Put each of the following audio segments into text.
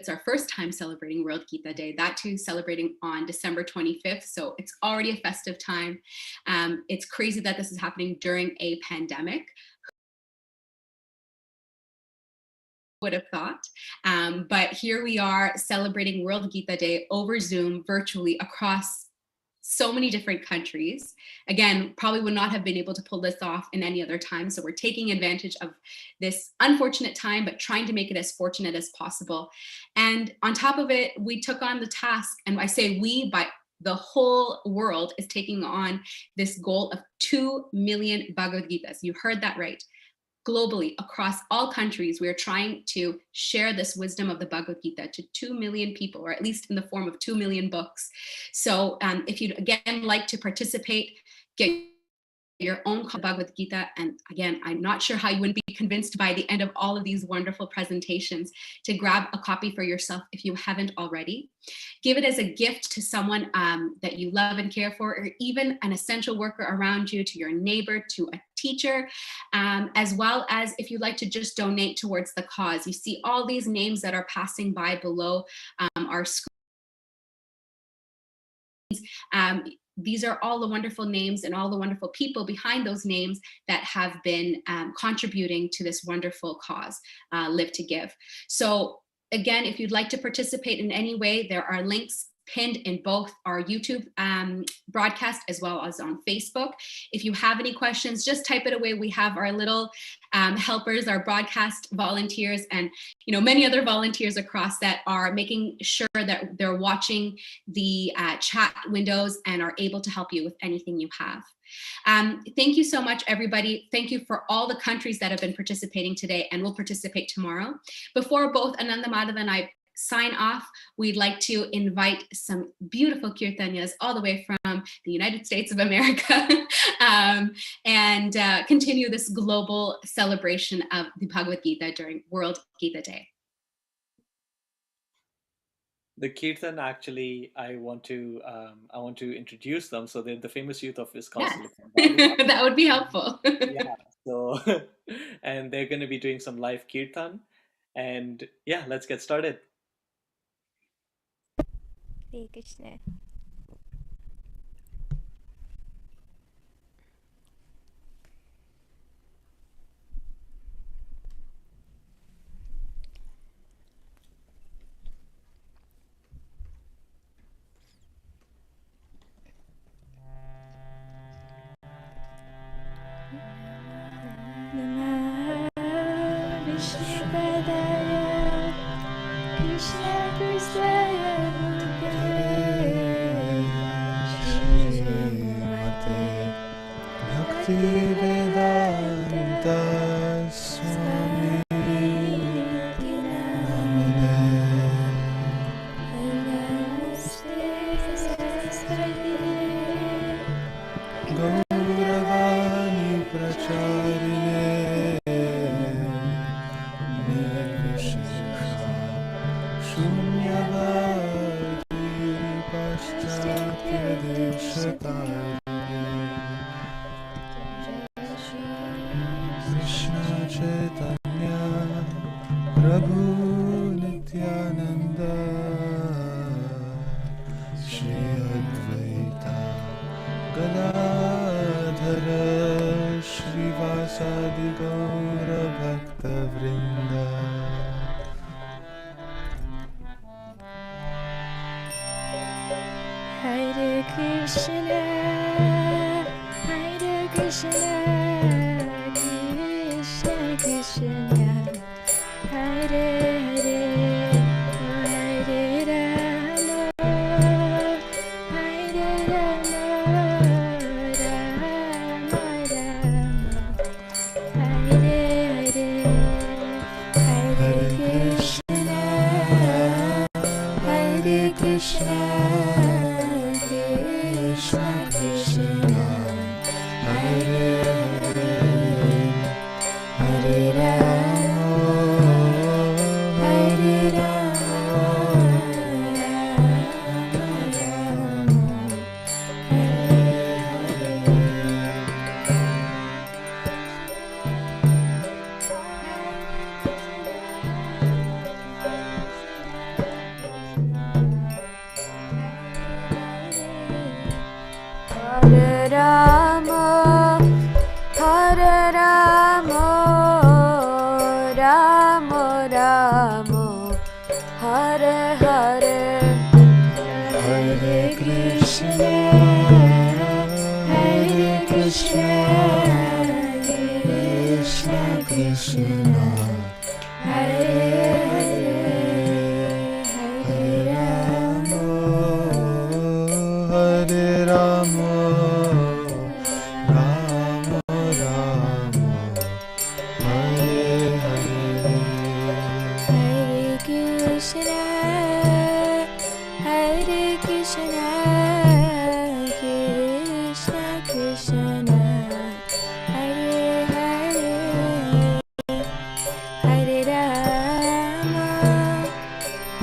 it's our first time celebrating World Gita Day, that too celebrating on December 25th. So it's already a festive time. It's crazy that this is happening during a pandemic. Would have thought. But here we are celebrating World Gita Day over Zoom virtually across so many different countries. Again, probably would not have been able to pull this off in any other time. So we're taking advantage of this unfortunate time, but trying to make it as fortunate as possible. And on top of it, we took on the task, and I say we, but the whole world is taking on this goal of 2 million Bhagavad Gitas. You heard that right. Globally, across all countries, we are trying to share this wisdom of the Bhagavad Gita to 2 million people, or at least in the form of 2 million books. So if you'd again like to participate, get your own Bhagavad Gita. And again, I'm not sure how you wouldn't be convinced by the end of all of these wonderful presentations to grab a copy for yourself if you haven't already. Give it as a gift to someone that you love and care for, or even an essential worker around you, to your neighbor, to a teacher, as well as if you'd like to just donate towards the cause. You see all these names that are passing by below our screen. These are all the wonderful names and all the wonderful people behind those names that have been contributing to this wonderful cause, Live to Give. So again, if you'd like to participate in any way, there are links pinned in both our YouTube broadcast as well as on Facebook. If you have any questions, just type it away. We have our little helpers, our broadcast volunteers, and many other volunteers across that are making sure that they're watching the chat windows and are able to help you with anything you have. Thank you so much, everybody. Thank you for all the countries that have been participating today and will participate tomorrow. Before both Ananda Madhav and I sign off, we'd like to invite some beautiful kirtanyas all the way from the United States of America and continue this global celebration of the Bhagavad Gita during World Gita Day. The Kirtan, actually, I want to introduce them. So they're the famous youth of Wisconsin. Yes. That would be helpful. Yeah. So, and they're going to be doing some live Kirtan. And yeah, let's get started. Hare Krishna. Hare Krishna, Krishna Krishna, Hare Hare, Hare Rama, Hare Rama, Rama Rama, Hare Hare, Hare Krishna, Krishna Krishna, Hare Hare, Hare Rama, Hare Rama, Rama Rama, Hare Hare. Hare Hare, Hare Krishna, Hare Krishna, Krishna Krishna, Hare Hare, Hare Rama, Hare Rama, Rama Rama, Hare Hare, Hare Krishna, Hare Krishna, Krishna Krishna, Hare Hare, Hare Rama,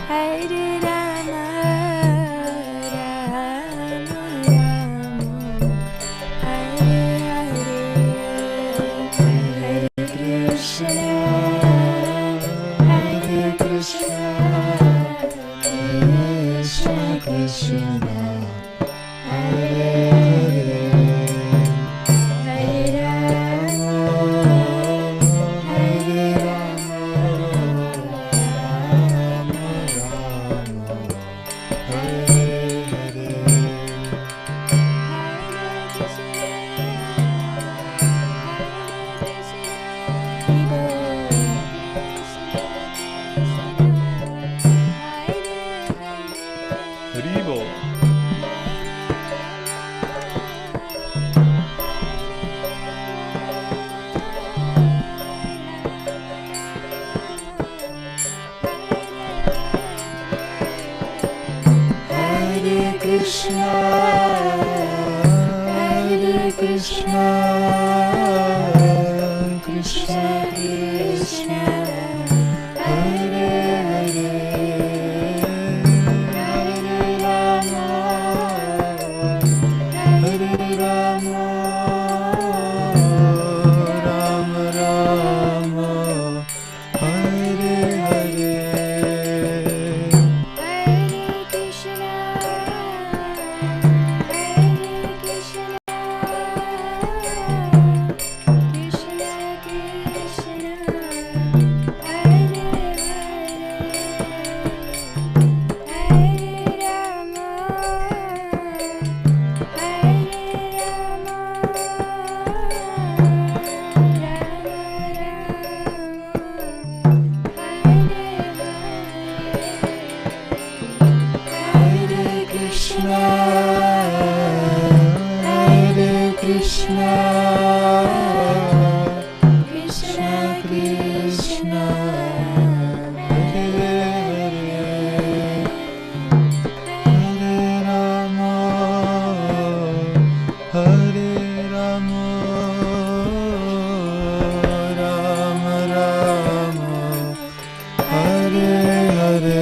Hare Rama, Rama Rama, Hare Hare, Hare Krishna, Hare Krishna, Krishna Krishna, Hare Hare, Hare Rama, Hare Rama, Rama Rama, Hare Hare, Hare Krishna, Hare Krishna, Hare Hare, Hare Krishna, Hare Krishna, Krishna Krishna, Hare Hare, Hare Rama, Hare Rama, Rama Rama, Hare Hare, Hare Krishna, Hare Krishna, Krishna Krishna, Hare Hare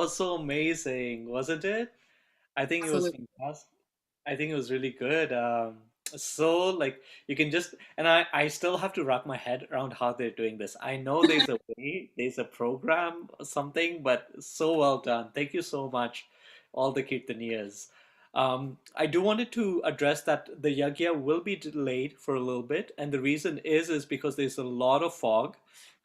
was so amazing, wasn't it? I think it was Absolutely. fantastic. I think it was really good. So like you can just, and I still have to wrap my head around how they're doing this. I know there's a way, there's a program or something, but so well done. Thank you so much, all the Kirtaniyas. I do wanted to address that the yagya will be delayed for a little bit, and the reason is because there's a lot of fog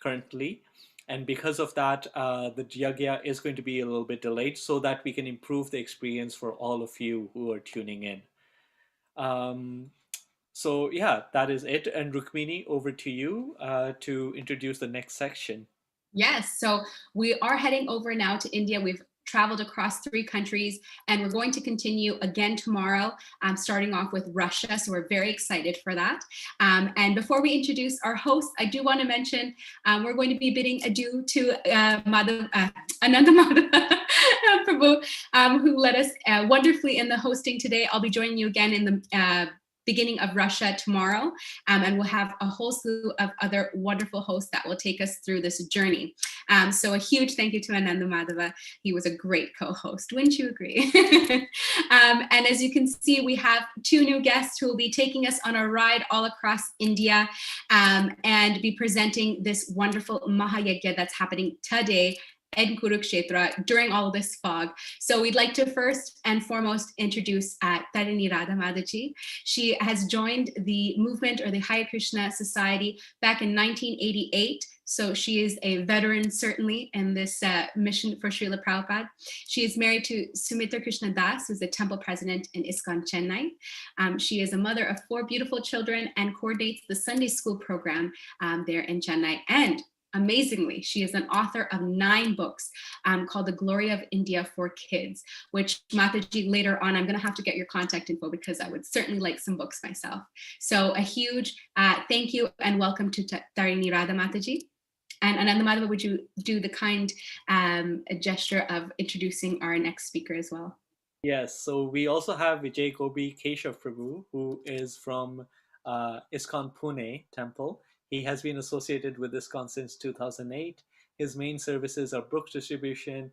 currently, and because of that, the yagya is going to be a little bit delayed so that we can improve the experience for all of you who are tuning in. Um, so yeah, that is it. And Rukmini, over to you to introduce the next section. Yes, so we are heading over now to India. We've traveled across 3 countries, and we're going to continue again tomorrow, starting off with Russia. So we're very excited for that. And before we introduce our hosts, I do want to mention we're going to be bidding adieu to Ananda Madhava Prabhu, who led us wonderfully in the hosting today. I'll be joining you again in the beginning of Russia tomorrow, and we'll have a whole slew of other wonderful hosts that will take us through this journey. So a huge thank you to Ananda Madhava. He was a great co-host. Wouldn't you agree? And as you can see, we have 2 new guests who will be taking us on a ride all across India, and be presenting this wonderful Mahayagya that's happening today in Kurukshetra during all this fog. So we'd like to first and foremost introduce Tarini Radha Mataji. She has joined the movement, or the Hare Krishna Society, back in 1988. So she is a veteran, certainly, in this mission for Srila Prabhupada. She is married to Sumitra Krishna Das, who's the temple president in ISKCON Chennai. She is a mother of 4 beautiful children and coordinates the Sunday school program there in Chennai. And amazingly, she is an author of 9 books called The Glory of India for Kids, which Mataji, later on, I'm going to have to get your contact info because I would certainly like some books myself. So a huge thank you and welcome to Tarini Radha Mataji. And Ananda Madhava, would you do the kind gesture of introducing our next speaker as well? Yes, so we also have Vijay Gopi Keshav Prabhu, who is from ISKCON Pune Temple. He has been associated with ISKCON since 2008. His main services are book distribution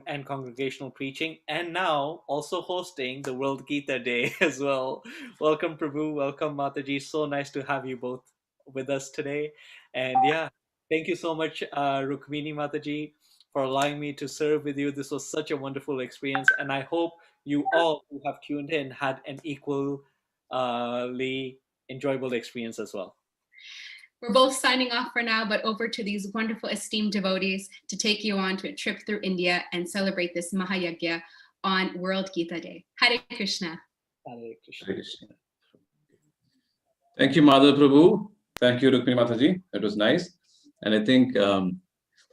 and congregational preaching, and now also hosting the World Gita Day as well. Welcome, Prabhu. Welcome, Mataji. So nice to have you both with us today. And yeah, thank you so much, Rukmini Mataji, for allowing me to serve with you. This was such a wonderful experience, and I hope you all who have tuned in had an equally enjoyable experience as well. We're both signing off for now, but over to these wonderful esteemed devotees to take you on to a trip through India and celebrate this Mahayagya on World Gita Day. Hare Krishna. Hare Krishna. Hare Krishna. Thank you, Madhav Prabhu. Thank you, Rukmini Mataji. That was nice. And I think,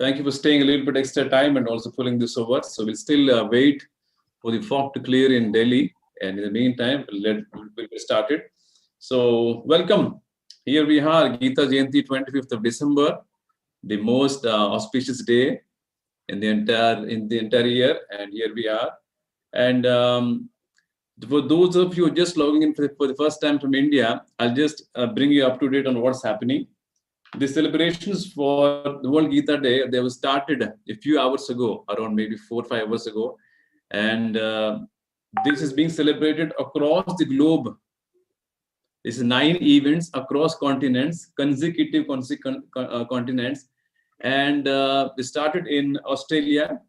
thank you for staying a little bit extra time and also pulling this over. So we'll still wait for the fog to clear in Delhi. And in the meantime, we'll get started. So welcome. Here we are, Gita Jayanti, 25th of December, the most auspicious day in the entire year. And here we are. And for those of you just logging in for the first time from India, I'll just bring you up to date on what's happening. The celebrations for the World Gita Day, they were started a few hours ago, around maybe 4 or 5 hours ago. And this is being celebrated across the globe. This is 9 events across continents, consecutive continents. And we started in Australia,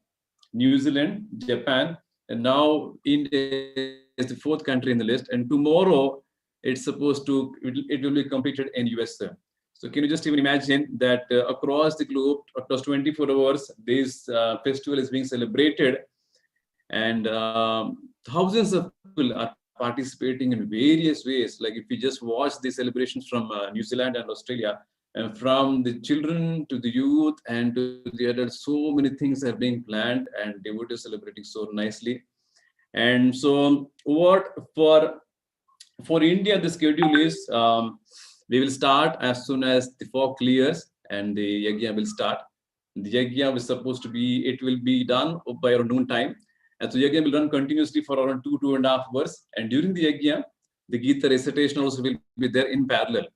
New Zealand, Japan, and now India is the 4th country in the list. And tomorrow, it will be completed in USA. So can you just even imagine that across the globe, across 24 hours, this festival is being celebrated, and thousands of people are participating in various ways. Like if you just watch the celebrations from New Zealand and Australia, and from the children to the youth and to the adults, so many things are being planned and devotees celebrating so nicely. And so what for India, the schedule is, we will start as soon as the fog clears and the yagya will start. The yagya was supposed to be, it will be done by around noon time. And so yagya will run continuously for around 2.5 hours. And during the yagya, the Gita recitation also will be there in parallel.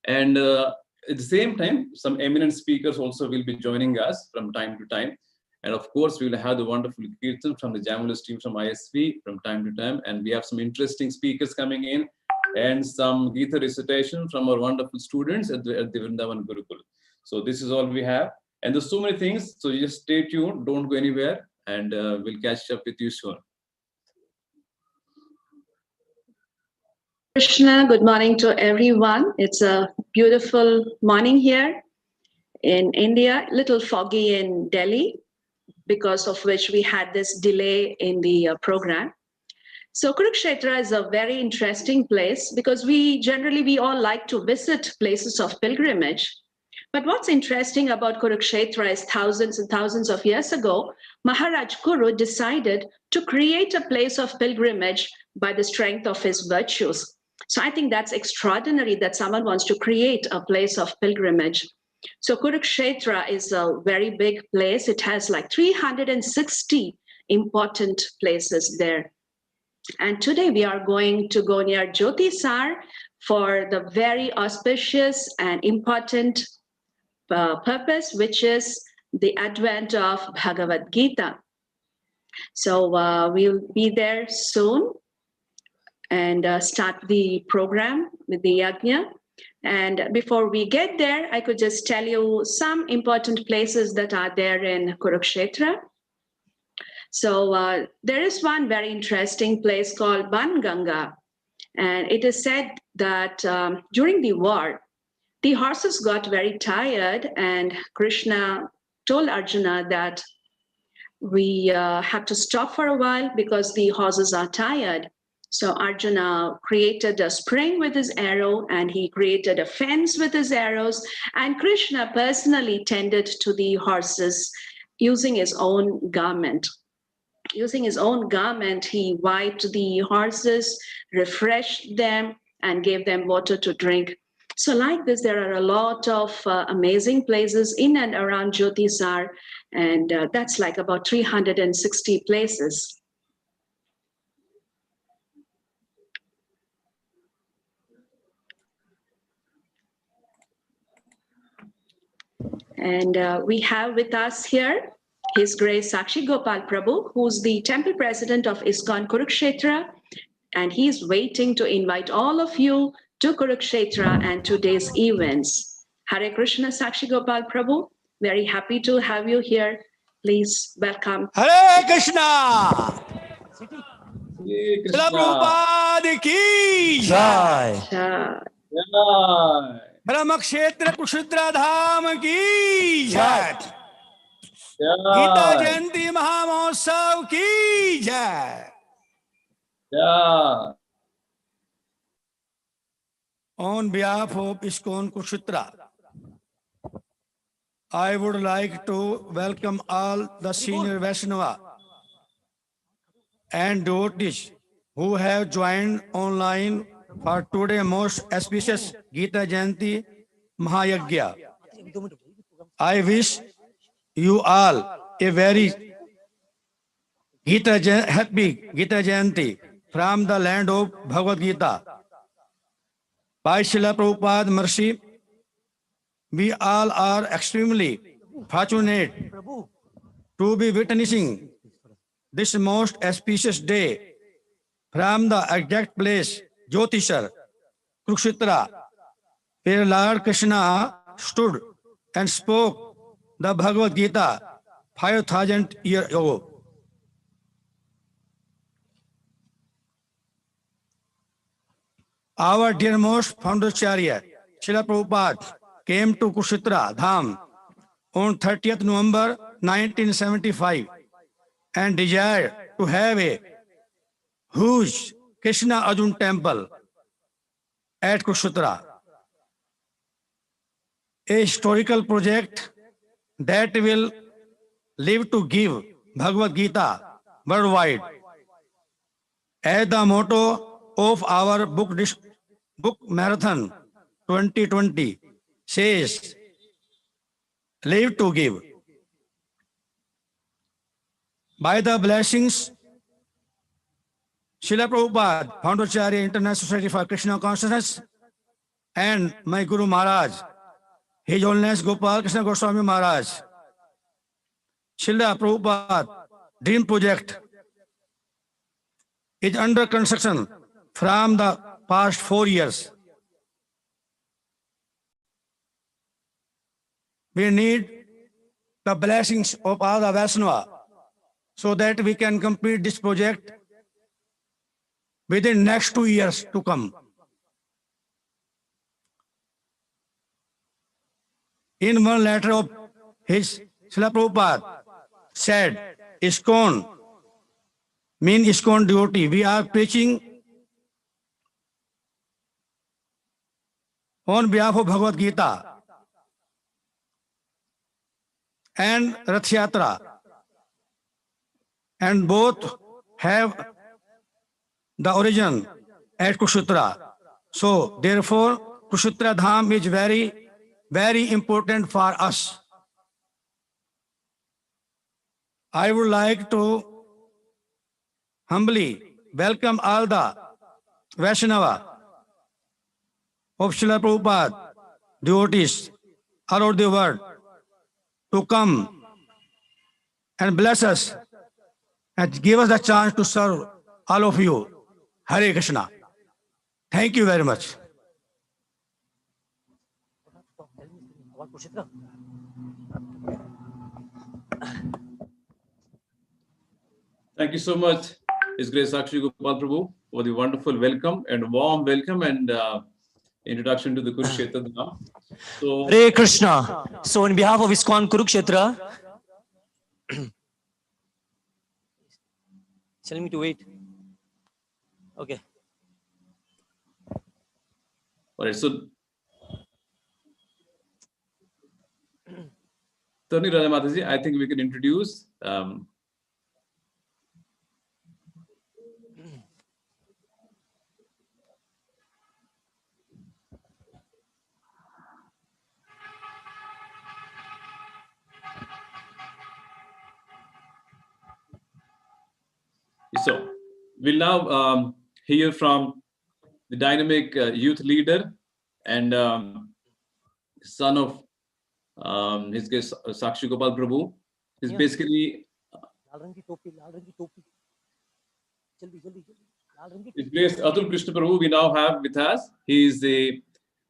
And at the same time, some eminent speakers also will be joining us from time to time. And of course, we will have the wonderful Kirtan from the Jamulus team from ISV from time to time. And we have some interesting speakers coming in and some Gita recitation from our wonderful students at the Vrindavan Gurukul. So this is all we have. And there's so many things. So you just stay tuned. Don't go anywhere. And we'll catch up with you soon. Krishna, good morning to everyone. It's a beautiful morning here in India, little foggy in Delhi, because of which we had this delay in the program. So Kurukshetra is a very interesting place because we all like to visit places of pilgrimage. But what's interesting about Kurukshetra is thousands and thousands of years ago, Maharaj Kuru decided to create a place of pilgrimage by the strength of his virtues. So I think that's extraordinary that someone wants to create a place of pilgrimage. So Kurukshetra is a very big place. It has like 360 important places there. And today we are going to go near Jyotisar for the very auspicious and important purpose, which is the advent of Bhagavad Gita. So we'll be there soon and start the program with the yajna. And before we get there, I could just tell you some important places that are there in Kurukshetra. So there is one very interesting place called Banganga. And it is said that during the war, the horses got very tired, and Krishna told Arjuna that we have to stop for a while because the horses are tired. So Arjuna created a spring with his arrow, and he created a fence with his arrows, and Krishna personally tended to the horses using his own garment. Using his own garment, he wiped the horses, refreshed them, and gave them water to drink. So like this, there are a lot of amazing places in and around Jyotisar, and that's like about 360 places. And we have with us here His Grace Sakshi Gopal Prabhu, who's the temple president of ISKCON Kurukshetra, and he's waiting to invite all of you to Kurukshetra and today's events. Hare Krishna, Sakshi Gopal Prabhu. Very happy to have you here. Please welcome. Hare Krishna. Hey, Srila Krishna. Prabhupada ki jai. Jai. Jai. Brahmakshetra Kushutra Dham ki jai. Jai. Gita Jayanti Mahamotsav ki jai. Jai. On behalf of ISKCON Kushutra, I would like to welcome all the senior Vaishnava and devotees who have joined online for today's most auspicious Gita Jayanti Mahayagya. I wish you all a very happy Gita Jayanti from the land of Bhagavad Gita. By Srila Prabhupada mercy, we all are extremely fortunate to be witnessing this most auspicious day from the exact place, Jyotisar, Kurukshetra, where Lord Krishna stood and spoke the Bhagavad Gita 5,000 years ago. Our dearmost Founderacharya, Srila Prabhupada, came to Kurukshetra Dham on 30th November 1975 and desired to have a huge Krishna Arjun temple at Kurukshetra, a historical project that will live to give Bhagavad Gita worldwide. As the motto of our book marathon 2020 says, live to give. By the blessings, Srila Prabhupada, Founderacharya, International Society for Krishna Consciousness, and my Guru Maharaj, His Holiness Gopal Krishna Goswami Maharaj, Srila Prabhupada Dream Project is under construction from the past 4 years. We need the blessings of all the Vaishnava so that we can complete this project within next 2 years to come. In one letter of his, Srila Prabhupada said, ISKCON mean ISKCON devotee. We are preaching on behalf of Bhagavad Gita and Rath Yatra, and both have the origin at Kurukshetra. So therefore, Kurukshetra Dham is very, very important for us. I would like to humbly welcome all the Vaishnava of Srila Prabhupada devotees all over the world to come and bless us and give us the chance to serve all of you. Hare Krishna. Thank you very much. Thank you so much, His Grace Sakshi Gopal Prabhu, for the wonderful welcome and warm welcome and introduction to the Kurukshetra Dham. So, Hare Krishna. So, on behalf of ISKCON Kurukshetra, telling me to wait. Okay. all right, so Tony Radha Mataji, I think we can introduce so we'll now hear from the dynamic youth leader and son of his guest Sakshi Gopal Prabhu. He's basically His Grace Atul Krishna Prabhu we now have with us. He is the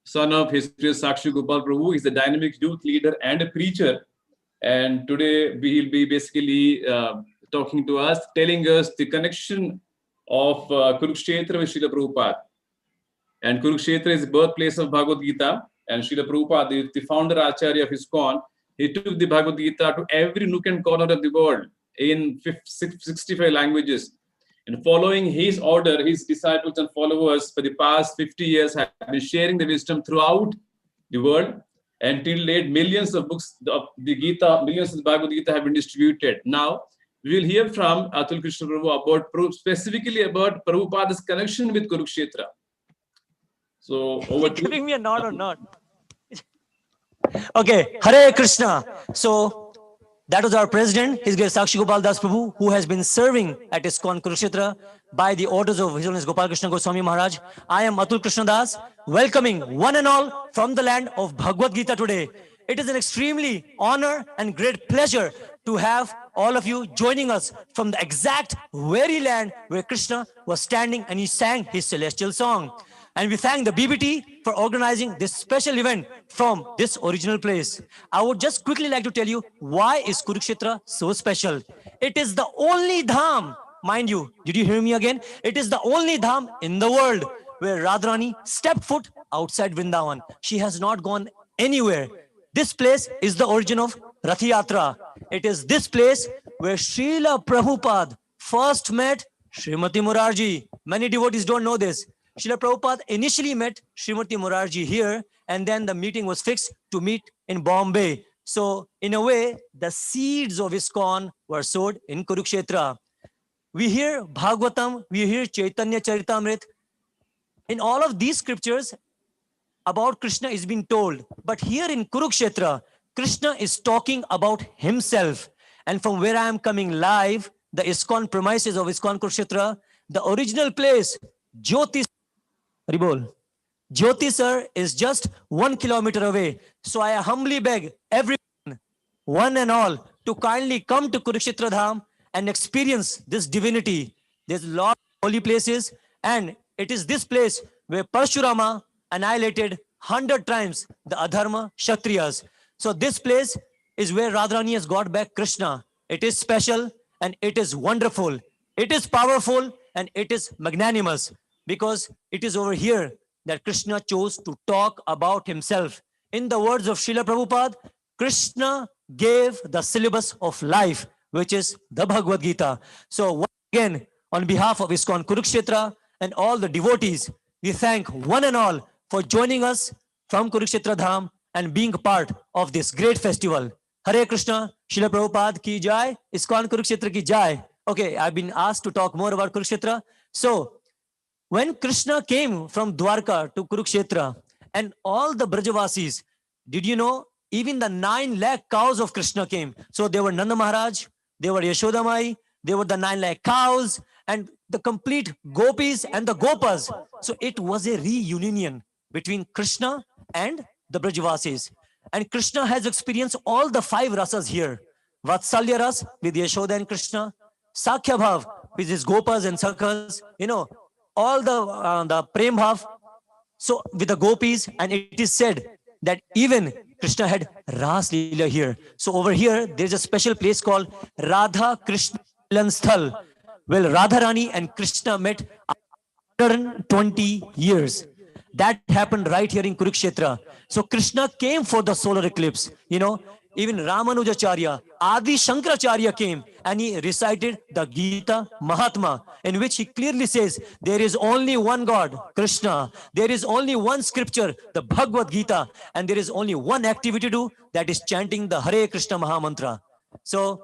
son of His Grace Sakshi Gopal Prabhu. He's a dynamic youth leader and a preacher. And today we'll be basically talking to us, telling us the connection of Kurukshetra with Srila Prabhupada. And Kurukshetra is the birthplace of Bhagavad Gita. And Srila Prabhupada, the founder Acharya of ISKCON, he took the Bhagavad Gita to every nook and corner of the world in 65 languages. And following his order, his disciples and followers for the past 50 years have been sharing the wisdom throughout the world. Until date, millions of books of the Gita, millions of the Bhagavad Gita have been distributed. Now, we will hear from Atul Krishna Prabhu about specifically about Prabhupada's connection with Kurukshetra. So, over to Giving me a nod or not? Okay, Hare Krishna. So, that was our president, His Grace Sakshi Gopal Das Prabhu, who has been serving at ISKCON Kurukshetra by the orders of His Holiness Gopal Krishna Goswami Maharaj. I am Atul Krishna Das, welcoming one and all from the land of Bhagavad Gita today. It is an extremely honor and great pleasure to have all of you joining us from the exact very land where Krishna was standing and he sang his celestial song. And we thank the BBT for organizing this special event from this original place. I would just quickly like to tell you why is Kurukshetra so special. It is the only dham, mind you, did you hear me again? It is the only dham in the world where Radharani stepped foot outside Vrindavan. She has not gone anywhere. This place is the origin of Rath Yatra. It is this place where Srila Prabhupada first met Srimati Murarji. Many devotees don't know this. Srila Prabhupada initially met Srimati Murarji here, and then the meeting was fixed to meet in Bombay. So, in a way, the seeds of ISKCON were sowed in Kurukshetra. We hear Bhagavatam, we hear Chaitanya Charitamrit. In all of these scriptures, about Krishna is being told. But here in Kurukshetra, Krishna is talking about himself. And from where I am coming live, the ISKCON premises of ISKCON Kurukshetra, the original place, Jyoti Haribol. Jyoti sir is just 1 kilometer away. So I humbly beg everyone, one and all, to kindly come to Kurukshetra Dham and experience this divinity. There's a lot of holy places, and it is this place where Parshurama annihilated 100 times the Adharma Kshatriyas. So this place is where Radharani has got back Krishna. It is special and it is wonderful. It is powerful and it is magnanimous, because it is over here that Krishna chose to talk about himself. In the words of Srila Prabhupada, Krishna gave the syllabus of life, which is the Bhagavad Gita. So once again, on behalf of ISKCON Kurukshetra and all the devotees, we thank one and all for joining us from Kurukshetra Dham and being a part of this great festival. Hare Krishna, Srila Prabhupada ki jai, ISKCON Kurukshetra ki jai. Okay, I've been asked to talk more about Kurukshetra. So, when Krishna came from Dwarka to Kurukshetra and all the Brajavasis, did you know even the 9 lakh cows of Krishna came? So they were Nanda Maharaj, they were Yashodamai, they were the 9 lakh cows and the complete gopis and the gopas. So it was a reunion between Krishna and the Brajavasis. And Krishna has experienced all the 5 rasas here. Vatsalya ras with Yashoda and Krishna, Sakhya bhav with his gopas and sakhas, all the prem bhav, so with the gopis, and it is said that even Krishna had Ras Leela here. So over here, there's a special place called Radha Krishna Milan Sthal. Well, Radharani and Krishna met 120 years. That happened right here in Kurukshetra. So Krishna came for the solar eclipse. Even Ramanujacharya, Adi Shankaracharya came and he recited the Gita Mahatma, in which he clearly says, there is only one God, Krishna. There is only one scripture, the Bhagavad Gita. And there is only one activity to do, that is chanting the Hare Krishna Mahamantra. So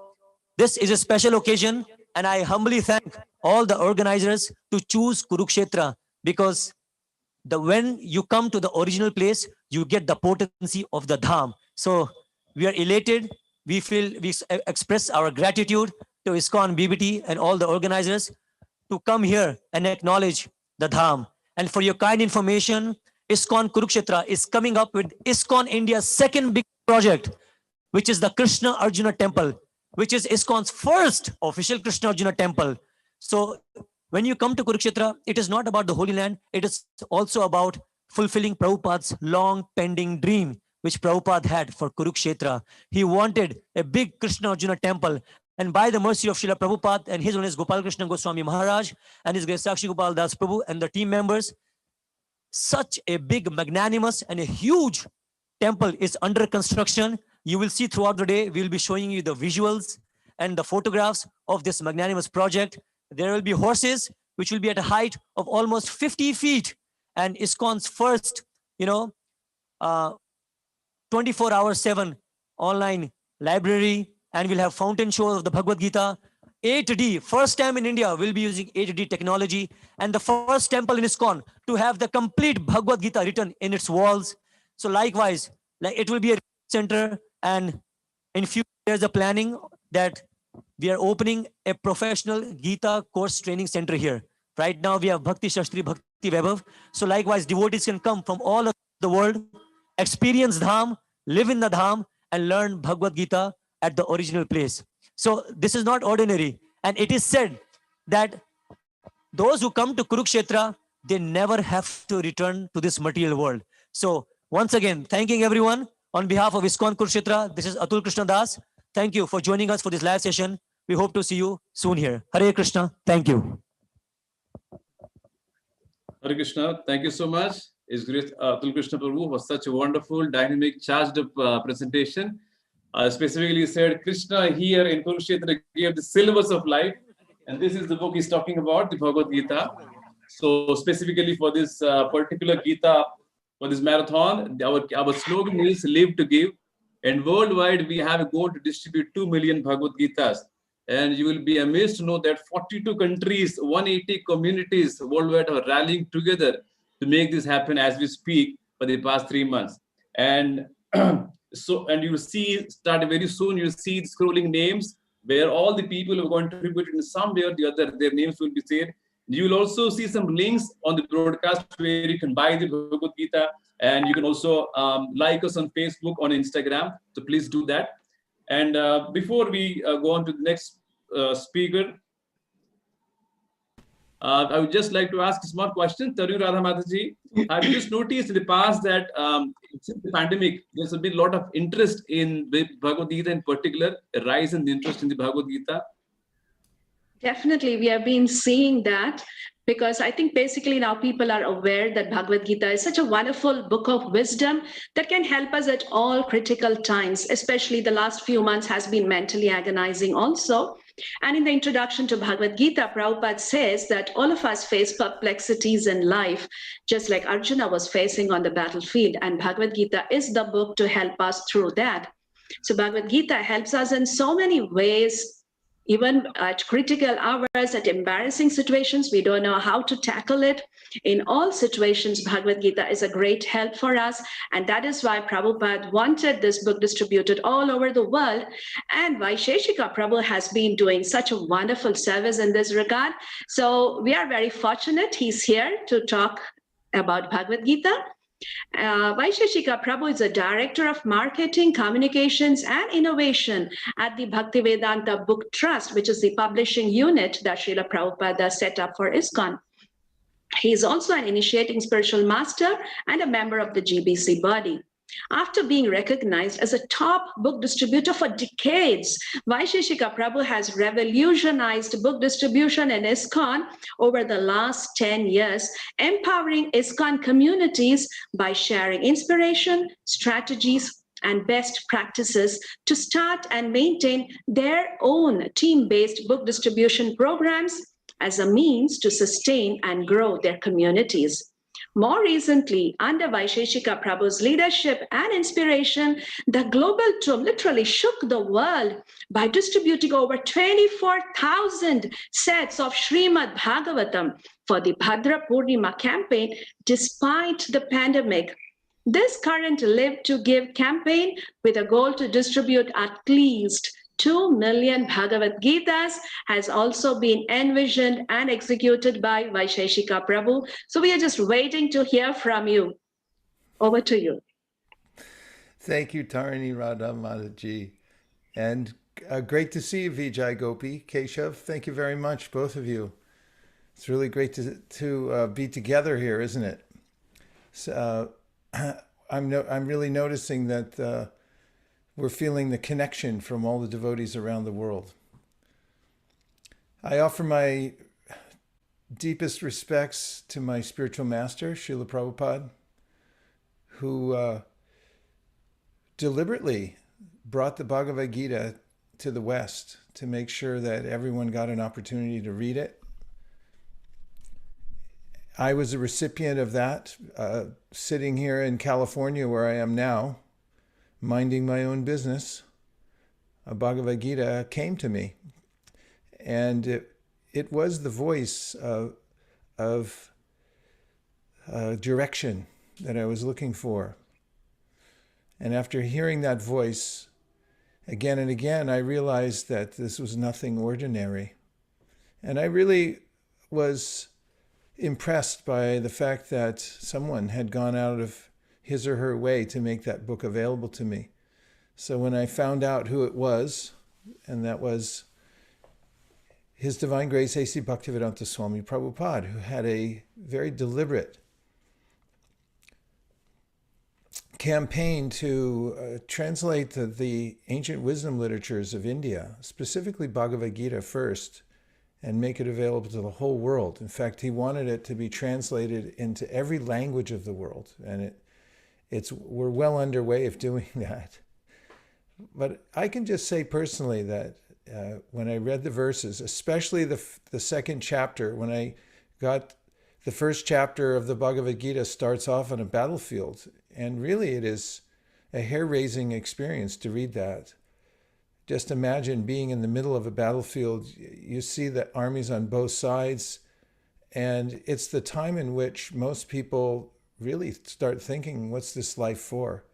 this is a special occasion, and I humbly thank all the organizers to choose Kurukshetra, because when you come to the original place, you get the potency of the Dham. So we are elated. We express our gratitude to ISKCON BBT and all the organizers to come here and acknowledge the Dham. And for your kind information, ISKCON Kurukshetra is coming up with ISKCON India's second big project, which is the Krishna Arjuna Temple, which is ISKCON's first official Krishna Arjuna Temple. So when you come to Kurukshetra, it is not about the Holy Land. It is also about fulfilling Prabhupada's long pending dream, which Prabhupada had for Kurukshetra. He wanted a big Krishna Arjuna temple. And by the mercy of Srila Prabhupada and His Holiness Gopal Krishna Goswami Maharaj and His Grace Sakshi Gopal Das Prabhu and the team members, such a big, magnanimous and a huge temple is under construction. You will see throughout the day, we'll be showing you the visuals and the photographs of this magnanimous project. There will be horses, which will be at a height of almost 50 feet. And ISKCON's first, 24/7 online library, and we'll have fountain show of the Bhagavad Gita. 8D, first time in India, we'll be using 8D technology, and the first temple in ISKCON to have the complete Bhagavad Gita written in its walls. So likewise, it will be a center, and in few years, the planning that we are opening a professional Gita course training center here. Right now, we have Bhakti Shastri, Bhakti Vaibhav. So likewise, devotees can come from all over the world, experience Dham, live in the Dham, and learn Bhagavad Gita at the original place. So this is not ordinary. And it is said that those who come to Kurukshetra, they never have to return to this material world. So once again, thanking everyone on behalf of ISKCON Kurukshetra. This is Atul Krishna Das. Thank you for joining us for this live session. We hope to see you soon here. Hare Krishna. Thank you. Hare Krishna. Thank you so much. His Grace Atul Krishna Prabhu was such a wonderful, dynamic, charged up presentation. Specifically said, Krishna here in Kurukshetra gave the syllabus of life. And this is the book he's talking about, the Bhagavad Gita. So specifically for this particular Gita, for this marathon, our slogan is live to give. And worldwide, we have a goal to distribute 2 million Bhagavad Gitas. And you will be amazed to know that 42 countries, 180 communities worldwide are rallying together to make this happen as we speak for the past 3 months. And and you will see, starting very soon, you'll see scrolling names where all the people who have contributed in some way or the other, their names will be said. You will also see some links on the broadcast where you can buy the Bhagavad Gita, and you can also like us on Facebook, on Instagram. So please do that. And before we go on to the next speaker, I would just like to ask a small question. Tarun Radha Mataji, have you just noticed in the past that since the pandemic, there's been a lot of interest in the Bhagavad Gita in particular, a rise in the interest in the Bhagavad Gita? Definitely, we have been seeing that because I think basically now people are aware that Bhagavad Gita is such a wonderful book of wisdom that can help us at all critical times, especially the last few months has been mentally agonizing also. And in the introduction to Bhagavad Gita, Prabhupada says that all of us face perplexities in life, just like Arjuna was facing on the battlefield. And Bhagavad Gita is the book to help us through that. So Bhagavad Gita helps us in so many ways. Even at critical hours, at embarrassing situations, we don't know how to tackle it. In all situations, Bhagavad Gita is a great help for us. And that is why Prabhupada wanted this book distributed all over the world. And Vaisheshika Prabhu has been doing such a wonderful service in this regard. So we are very fortunate he's here to talk about Bhagavad Gita. Vaisheshika Prabhu is a director of marketing, communications, and innovation at the Bhaktivedanta Book Trust, which is the publishing unit that Srila Prabhupada set up for ISKCON. He is also an initiating spiritual master and a member of the GBC body. After being recognized as a top book distributor for decades, Vaisheshika Prabhu has revolutionized book distribution in ISKCON over the last 10 years, empowering ISKCON communities by sharing inspiration, strategies, and best practices to start and maintain their own team-based book distribution programs as a means to sustain and grow their communities. More recently, under Vaisheshika Prabhu's leadership and inspiration, the global tomb literally shook the world by distributing over 24,000 sets of Srimad Bhagavatam for the Bhadra Purnima campaign despite the pandemic. This current Live to Give campaign, with a goal to distribute at least 2 million Bhagavad Gitas, has also been envisioned and executed by Vaisheshika Prabhu. So we are just waiting to hear from you. Over to you. Thank you, Tarini Radha Mataji. And great to see you, Vijay Gopi, Keshav. Thank you very much, both of you. It's really great to be together here, isn't it? So, I'm really noticing that we're feeling the connection from all the devotees around the world. I offer my deepest respects to my spiritual master, Srila Prabhupada, who deliberately brought the Bhagavad Gita to the West to make sure that everyone got an opportunity to read it. I was a recipient of that, sitting here in California where I am now, minding my own business. A Bhagavad Gita came to me, and it was the voice of direction that I was looking for. And after hearing that voice again and again, I realized that this was nothing ordinary. And I really was impressed by the fact that someone had gone out of his or her way to make that book available to me. So when I found out who it was, and that was His Divine Grace A.C. Bhaktivedanta Swami Prabhupada, who had a very deliberate campaign to translate the ancient wisdom literatures of India, specifically Bhagavad Gita first, and make it available to the whole world. In fact, he wanted it to be translated into every language of the world, and we're well underway of doing that. But I can just say personally that when I read the verses, especially the second chapter, when I got the first chapter of the Bhagavad Gita starts off on a battlefield, and really it is a hair-raising experience to read that. Just imagine being in the middle of a battlefield. You see the armies on both sides, and it's the time in which most people really start thinking, what's this life for?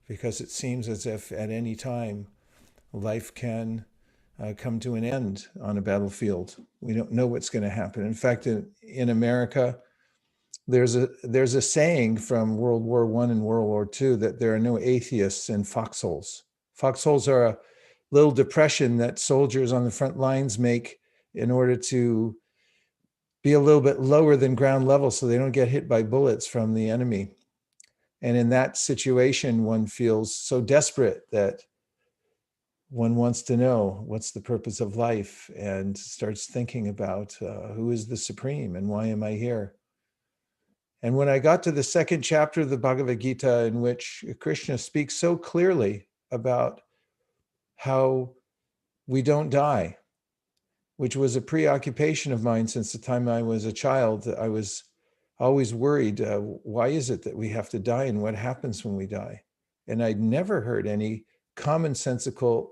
Because it seems as if at any time life can come to an end on a battlefield. We don't know what's going to happen. In fact, in America, there's a saying from World War I and World War II that there are no atheists in foxholes. Foxholes are little depression that soldiers on the front lines make in order to be a little bit lower than ground level so they don't get hit by bullets from the enemy. And in that situation, one feels so desperate that one wants to know what's the purpose of life and starts thinking about who is the Supreme and why am I here? And when I got to the second chapter of the Bhagavad Gita, in which Krishna speaks so clearly about how we don't die, which was a preoccupation of mine since the time I was a child. I was always worried, why is it that we have to die and what happens when we die? And I'd never heard any commonsensical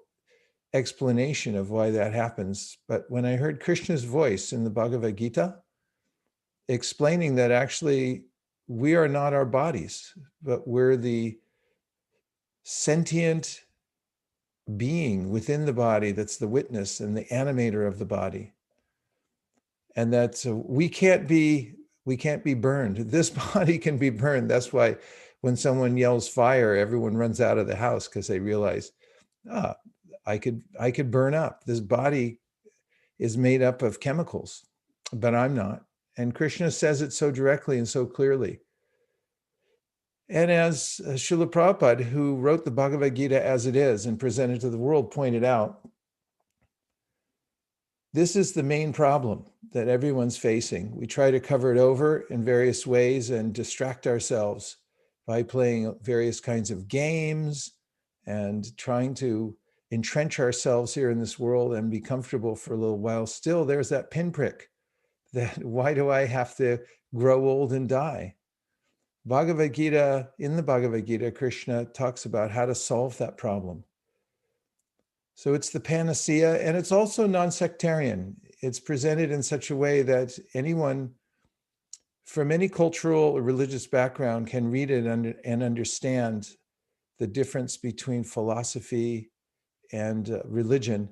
explanation of why that happens. But when I heard Krishna's voice in the Bhagavad Gita, explaining that actually we are not our bodies, but we're the sentient being within the body that's the witness and the animator of the body, and that we can't be burned. This body can be burned. That's why when someone yells fire, everyone runs out of the house, because they realize, I could burn up. This body is made up of chemicals, but I'm not. And Krishna says it so directly and so clearly. And as Srila Prabhupada, who wrote the Bhagavad Gita as it is and presented to the world, pointed out, this is the main problem that everyone's facing. We try to cover it over in various ways and distract ourselves by playing various kinds of games and trying to entrench ourselves here in this world and be comfortable for a little while. Still, there's that pinprick that why do I have to grow old and die? In the Bhagavad Gita, Krishna talks about how to solve that problem. So it's the panacea, and it's also non-sectarian. It's presented in such a way that anyone from any cultural or religious background can read it and understand the difference between philosophy and religion.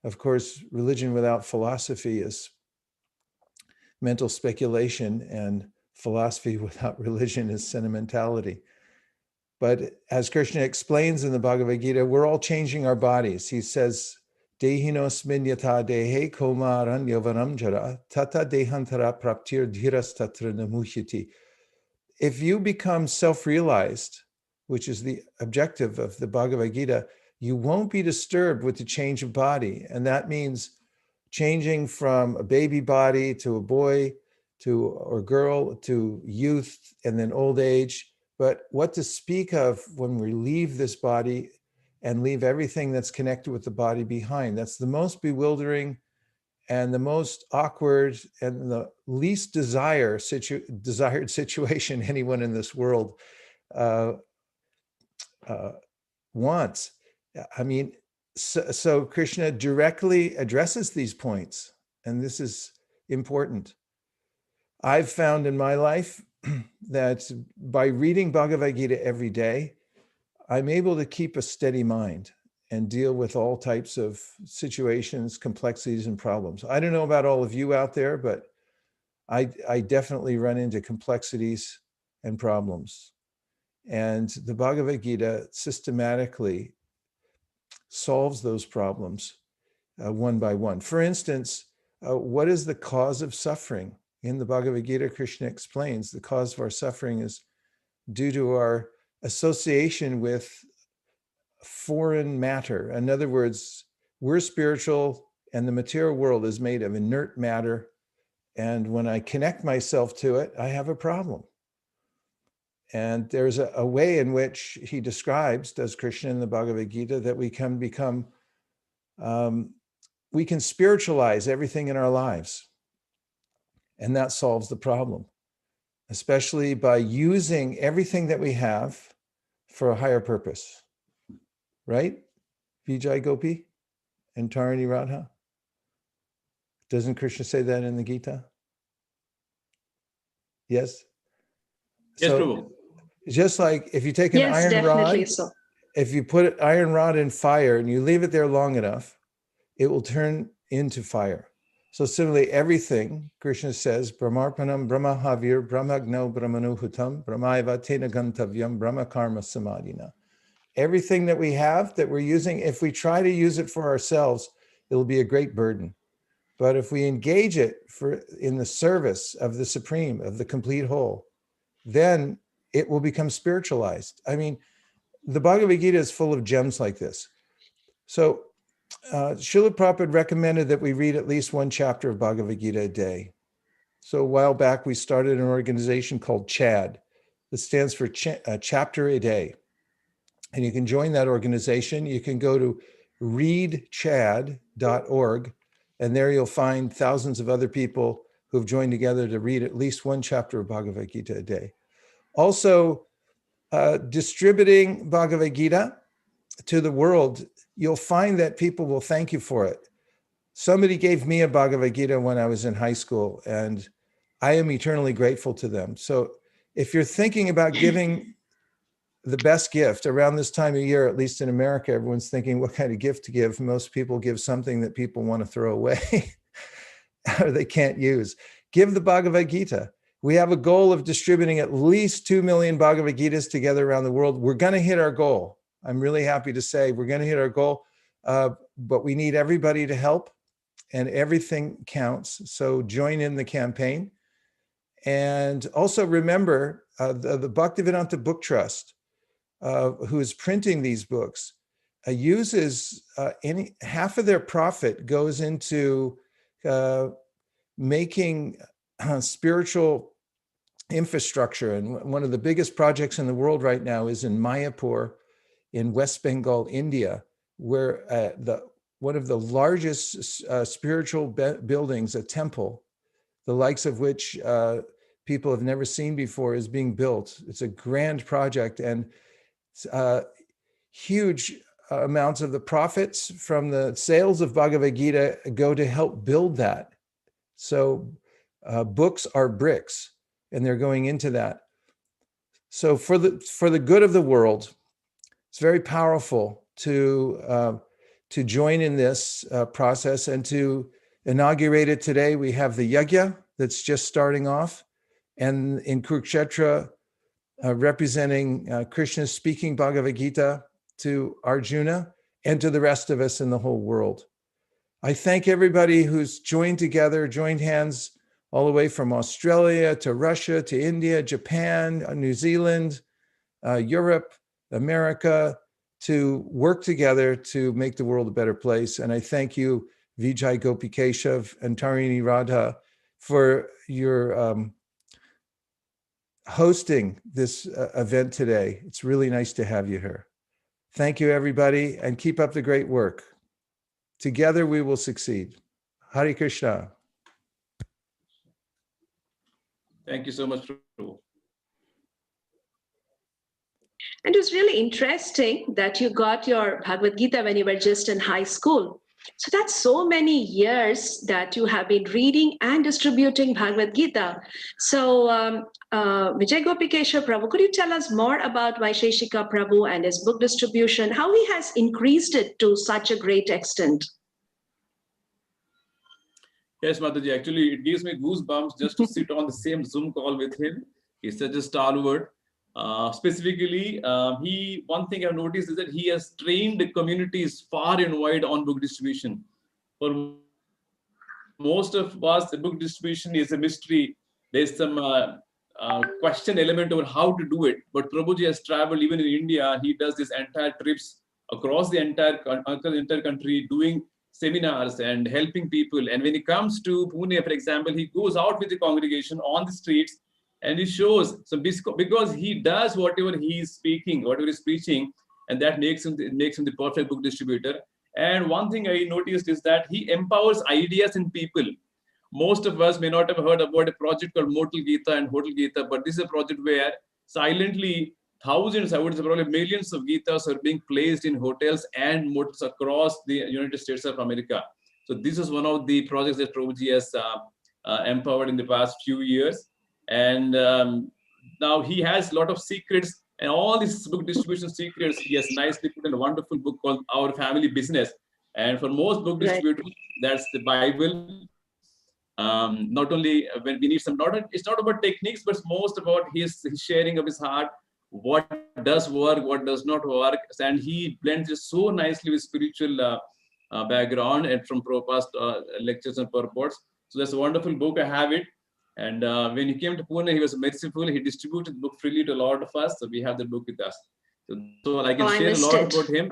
Of course, religion without philosophy is mental speculation, and philosophy without religion is sentimentality. But as Krishna explains in the Bhagavad Gita, we're all changing our bodies. He says, Dehinosmin yata dehe komaran yovanam jara tata dehantara praptir dhiras tatra namuhyati. If you become self-realized, which is the objective of the Bhagavad Gita, you won't be disturbed with the change of body. And that means changing from a baby body to a boy or girl to youth and then old age. But what to speak of when we leave this body and leave everything that's connected with the body behind? That's the most bewildering and the most awkward and the least desired situation anyone in this world wants. I mean, so Krishna directly addresses these points, and this is important. I've found in my life that by reading Bhagavad Gita every day, I'm able to keep a steady mind and deal with all types of situations, complexities, and problems. I don't know about all of you out there, but I definitely run into complexities and problems. And the Bhagavad Gita systematically solves those problems one by one. For instance, what is the cause of suffering? In the Bhagavad Gita, Krishna explains the cause of our suffering is due to our association with foreign matter. In other words, we're spiritual and the material world is made of inert matter. And when I connect myself to it, I have a problem. And there's a way in which he describes, does Krishna in the Bhagavad Gita, that we can become, we can spiritualize everything in our lives. And that solves the problem, especially by using everything that we have for a higher purpose. Right? Vijay Gopi and Tarini Radha? Doesn't Krishna say that in the Gita? Yes? Yes, So, Prabhu. just like if you take an Yes, iron definitely rod, so. if you put an iron rod in fire and you leave it there long enough, it will turn into fire. So similarly, everything, Krishna says, Brahmarpanam Brahmahavir Brahmagno Brahmanuhutam Brahmaiva Tena Gantavyam Brahma Karma Samadhina. everything that we have that we're using, if we try to use it for ourselves, it'll be a great burden. But if we engage it in the service of the Supreme, of the complete whole, then it will become spiritualized. I mean, the Bhagavad Gita is full of gems like this. So Srila Prabhupada recommended that we read at least one chapter of Bhagavad Gita a day. So a while back, we started an organization called CHAD. That stands for Chapter a Day. And you can join that organization. You can go to readchad.org, and there you'll find thousands of other people who've joined together to read at least one chapter of Bhagavad Gita a day. Also, distributing Bhagavad Gita to the world, you'll find that people will thank you for it. Somebody gave me a Bhagavad Gita when I was in high school, and I am eternally grateful to them. So if you're thinking about giving the best gift around this time of year, at least in America, everyone's thinking what kind of gift to give. Most people give something that people want to throw away or they can't use. Give the Bhagavad Gita. We have a goal of distributing at least 2 million Bhagavad Gitas together around the world. We're going to hit our goal. I'm really happy to say we're going to hit our goal, but we need everybody to help, and everything counts. So join in the campaign. And also remember the Bhaktivedanta Book Trust, who is printing these books, uses half of their profit goes into making spiritual infrastructure. And one of the biggest projects in the world right now is in Mayapur in West Bengal, India, where one of the largest spiritual buildings, a temple, the likes of which people have never seen before, is being built. It's a grand project, and huge amounts of the profits from the sales of Bhagavad Gita go to help build that. So books are bricks, and they're going into that. So for the good of the world, it's very powerful to join in this process and to inaugurate it today. We have the yajna that's just starting off, and in Kurukshetra, representing Krishna speaking Bhagavad Gita to Arjuna and to the rest of us in the whole world. I thank everybody who's joined together, joined hands all the way from Australia to Russia to India, Japan, New Zealand, Europe, America, to work together to make the world a better place. And I thank you, Vijay Gopi Keshav and Tarini Radha, for your hosting this event today. It's really nice to have you here. Thank you, everybody, and keep up the great work. Together we will succeed. Hare Krishna. Thank you so much, Prabhu. And it was really interesting that you got your Bhagavad Gita when you were just in high school. So that's so many years that you have been reading and distributing Bhagavad Gita. So Vijay Gopi Keshav Prabhu, could you tell us more about Vaisheshika Prabhu and his book distribution, how he has increased it to such a great extent? Yes, Mataji, actually, it gives me goosebumps just to sit on the same Zoom call with him. He's such a stalwart. Specifically, one thing I've noticed is that he has trained the communities far and wide on book distribution. For most of us, the book distribution is a mystery. There's some question element over how to do it. But Prabhuji has traveled even in India. He does these entire trips across the entire country, doing seminars and helping people. And when he comes to Pune, for example, he goes out with the congregation on the streets and he shows. So because he does whatever he is speaking, whatever he's preaching, and that makes him the perfect book distributor. And one thing I noticed is that he empowers ideas in people. Most of us may not have heard about a project called Motel Gita and Hotel Gita, but this is a project where silently thousands, I would say probably millions of Gitas are being placed in hotels and motels across the United States of America. So this is one of the projects that Prabhuji has empowered in the past few years. And now he has a lot of secrets, and all these book distribution secrets, he has nicely put in a wonderful book called Our Family Business. And for most book distributors, that's the Bible. Not only when we need some, it's not about techniques, but most about his sharing of his heart, what does work, what does not work, and he blends it so nicely with spiritual background and from past lectures and purports. So that's a wonderful book. I have it. And when he came to Pune, he was merciful. He distributed the book freely to a lot of us. So we have the book with us. So I can Oh, I share a missed lot it. about him.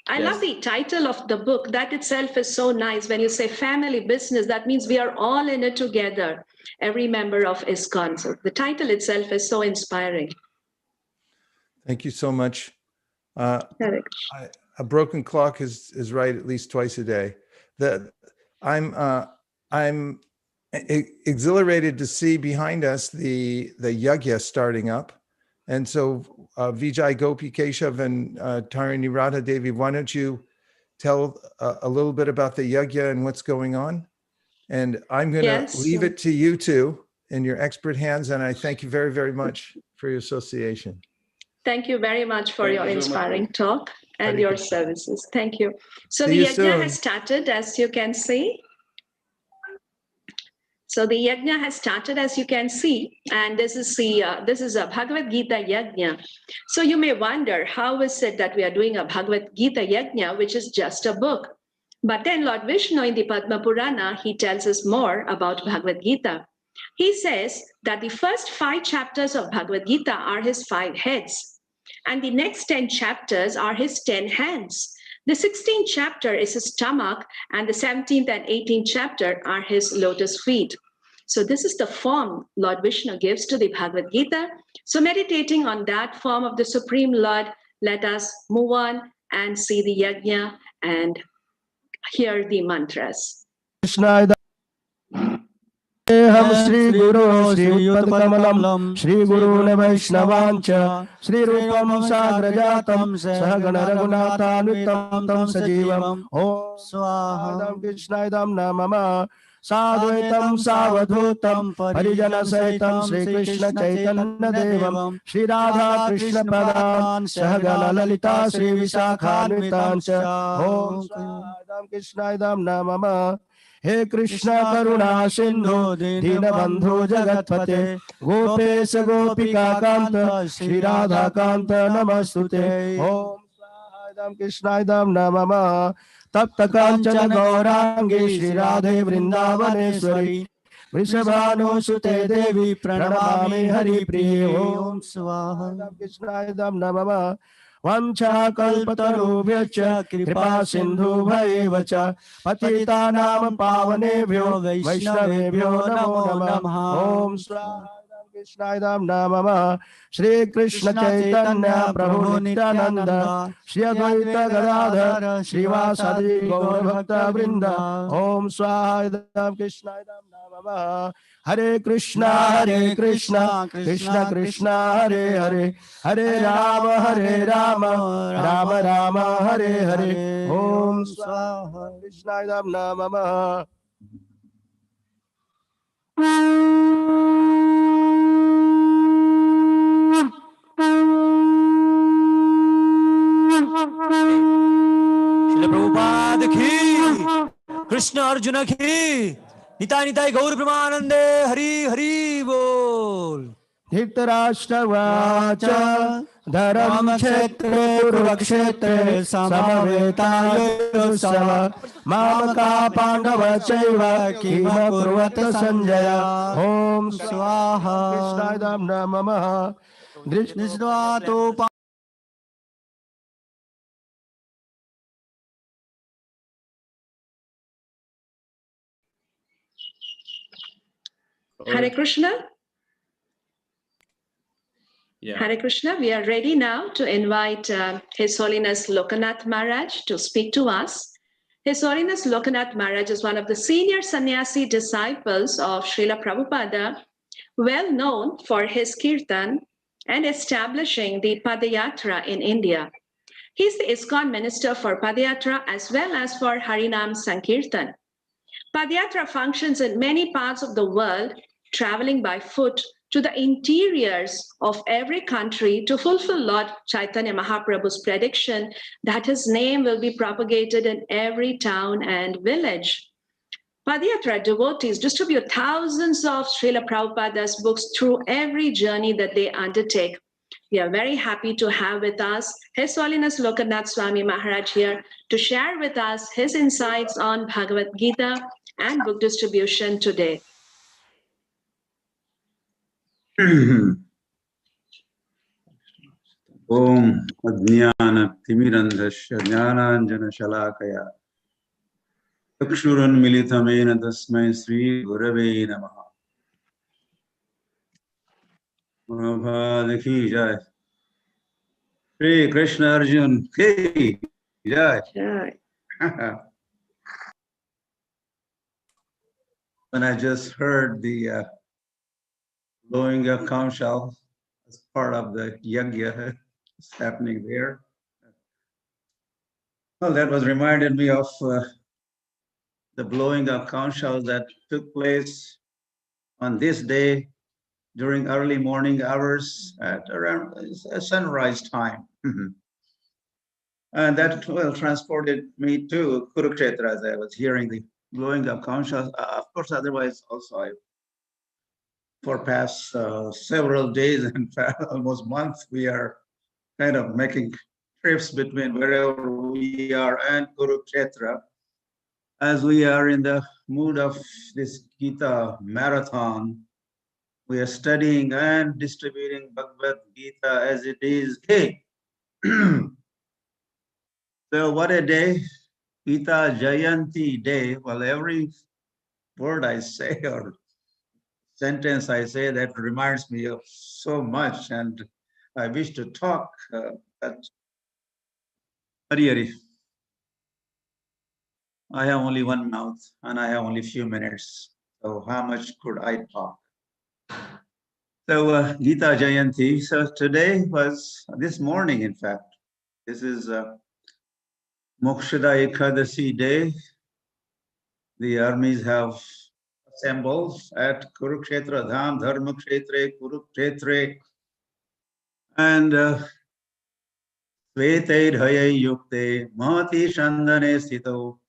I Yes. love the title of the book. That itself is so nice. When you say family business, that means we are all in it together, every member of ISKCON. So the title itself is so inspiring. Thank you so much. Correct. A broken clock is right at least twice a day. I'm exhilarated to see behind us the yagya starting up. And so Vijay Gopi Keshav and Tarini Radha Devi, why don't you tell a little bit about the yagya and what's going on? And I'm going to Yes. leave it to you two in your expert hands. And I thank you very, very much for your association. Thank you very much for Thank your you so much. inspiring talk and Hare your Krishna. services. Thank you. So See the you yajna soon. has started, as you can see. So the yajna has started, as you can see, and this is a Bhagavad Gita yajna. So you may wonder, how is it that we are doing a Bhagavad Gita yajna, which is just a book? But then Lord Vishnu in the Padma Purana, he tells us more about Bhagavad Gita. He says that the first 5 chapters of Bhagavad Gita are his 5 heads, and the next 10 chapters are his 10 hands. The 16th chapter is his stomach, and the 17th and 18th chapter are his lotus feet. So this is the form Lord Vishnu gives to the Bhagavad Gita. So meditating on that form of the Supreme Lord, let us move on and see the yajna and hear the mantras. कृष्णाय हम श्री गुरु श्रीयुतपदकमलम श्री गुरुन् वैष्णवांच श्री रूपम साग्रजातम सहगण रघुनाथान्वितं तं सजीवम ओम स्वाहा कृष्णाय नमः साद्वैतं सावधूतं परिजन सहितं श्री कृष्ण चैतन्य देवं श्री राधा कृष्ण पदान् सहगण ललिता श्री विशाखान्वितां च ओम स्वाहा कृष्णाय नमः हे कृष्ण करुणा सिंधु दीनबंधु जगतपते गोपेश गोपिका कांत श्री राधा कांत नमस्तुते ओम स्वाहा कृष्णाय नमः तप्त कांचन गौरांगी श्री राधे वृंदावनेश्वरी वृषभानुसुते देवी प्रणमामि हरिप्रिये ओम स्वाहा कृष्णाय नमः वंशाकल्पतरुभ्यश्च कृपा सिन्धुभ्येव च पतितानां पावनेभ्यो वैष्णवेभ्यो नमो नमः ओम स्वाहा कृष्णाय नमः श्री कृष्ण चैतन्य प्रभु नित्यानंद श्री अद्वैत गदाधर श्रीवासादि गौर भक्त वृंद ओम स्वाहा कृष्णाय नमः हरे कृष्णा कृष्ण कृष्ण हरे हरे हरे राम राम राम हरे हरे ओम स्वाहा कृष्णाय नमः श्रील प्रभुपाद की कृष्ण अर्जुन की निताय निताय गौर ब्रह्मानंदे हरि हरि बोल धृतराष्ट्रवाच धर्म क्षेत्रे कुरुक्षेत्रे समवेतायुत्सव मामका पांडव चैव किम कुर्वत संजय ओम स्वाहा कृष्णाय नमः दृष्ट्वा तो Hare Krishna. Yeah. Hare Krishna. We are ready now to invite His Holiness Lokanath Maharaj to speak to us. His Holiness Lokanath Maharaj is one of the senior sannyasi disciples of Srila Prabhupada, well known for his kirtan and establishing the Padayatra in India. He's the ISKCON minister for Padayatra as well as for Harinam Sankirtan. Padayatra functions in many parts of the world, traveling by foot to the interiors of every country to fulfill Lord Chaitanya Mahaprabhu's prediction that his name will be propagated in every town and village. Padayatra devotees distribute thousands of Srila Prabhupada's books through every journey that they undertake. We are very happy to have with us His Holiness Lokanath Swami Maharaj here to share with us his insights on Bhagavad Gita and book distribution today. Om Ajnana Timirandasya Jnananjana Shalakaya Chakshurun Militamena Tasmai Sri Gurave Namaha. Prabhupada ki jai. Shri Krishna Arjun ki jai. When I just heard the blowing of conch shell as part of the yajna that's happening there, well, that was reminded me of the blowing of conch shells that took place on this day during early morning hours at around sunrise time. And that transported me to Kurukshetra as I was hearing the blowing of conch shells. Of course, otherwise also for past several days, in fact, almost months, we are kind of making trips between wherever we are and Kurukshetra, as we are in the mood of this Gita marathon. We are studying and distributing Bhagavad Gita as it is. Hey, so what a day, Gita Jayanti day. Well, every word I say or sentence I say that reminds me of so much, and I wish to talk, but Hari, I have only one mouth and I have only a few minutes. So how much could I talk? So Gita Jayanti. So today was this morning, in fact. This is Mokshada Ekadasi day. The armies have assembled at Kurukshetra Dham, Dharma Kshetre, Kurukshetre, and Sveteidhaye Yukte, Mahati Shandane Sthito,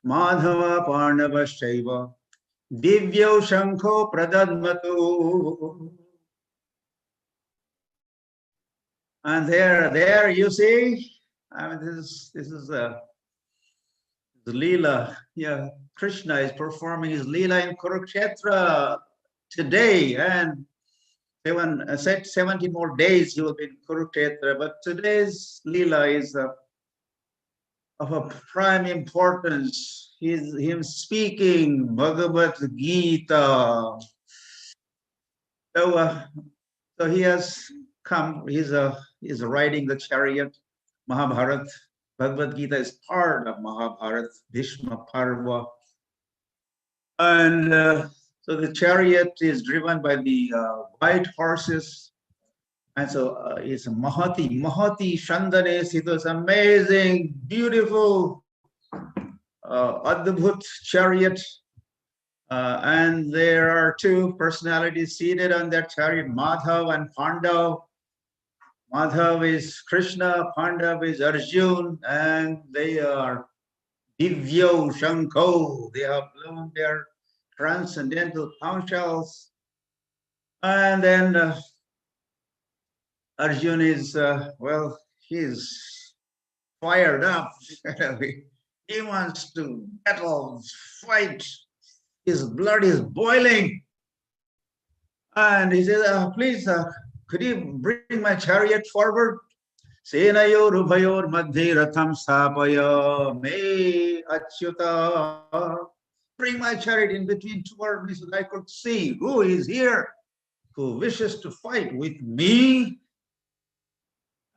Madhava Parnava Shaiva, Divyo Shankho Pradadmatu. And there you see, I mean, this is the Leela. Yeah, Krishna is performing his Leela in Kurukshetra today, and 70 more days he will be in Kurukshetra. But today's Leela is of a prime importance. Him speaking Bhagavad Gita. So he has come. He's riding the chariot. Mahabharat. Bhagavad Gita is part of Mahabharat, Bhishma Parva. And so the chariot is driven by the white horses. And so it's Mahati Shandane Sito. It's amazing, beautiful, Adbhut chariot. And there are two personalities seated on that chariot, Madhav and Pandav. Madhav is Krishna, Pandav is Arjun, and they are Divyo Shankho. They have blown their transcendental conch shells. And then Arjun is, well, he's fired up. He wants to battle, fight. His blood is boiling. And he says, please, could you bring my chariot forward? Senayor Ubhayor Madhe Ratham Sapaya Me Achyuta. Bring my chariot in between two armies so that I could see who is here, who wishes to fight with me.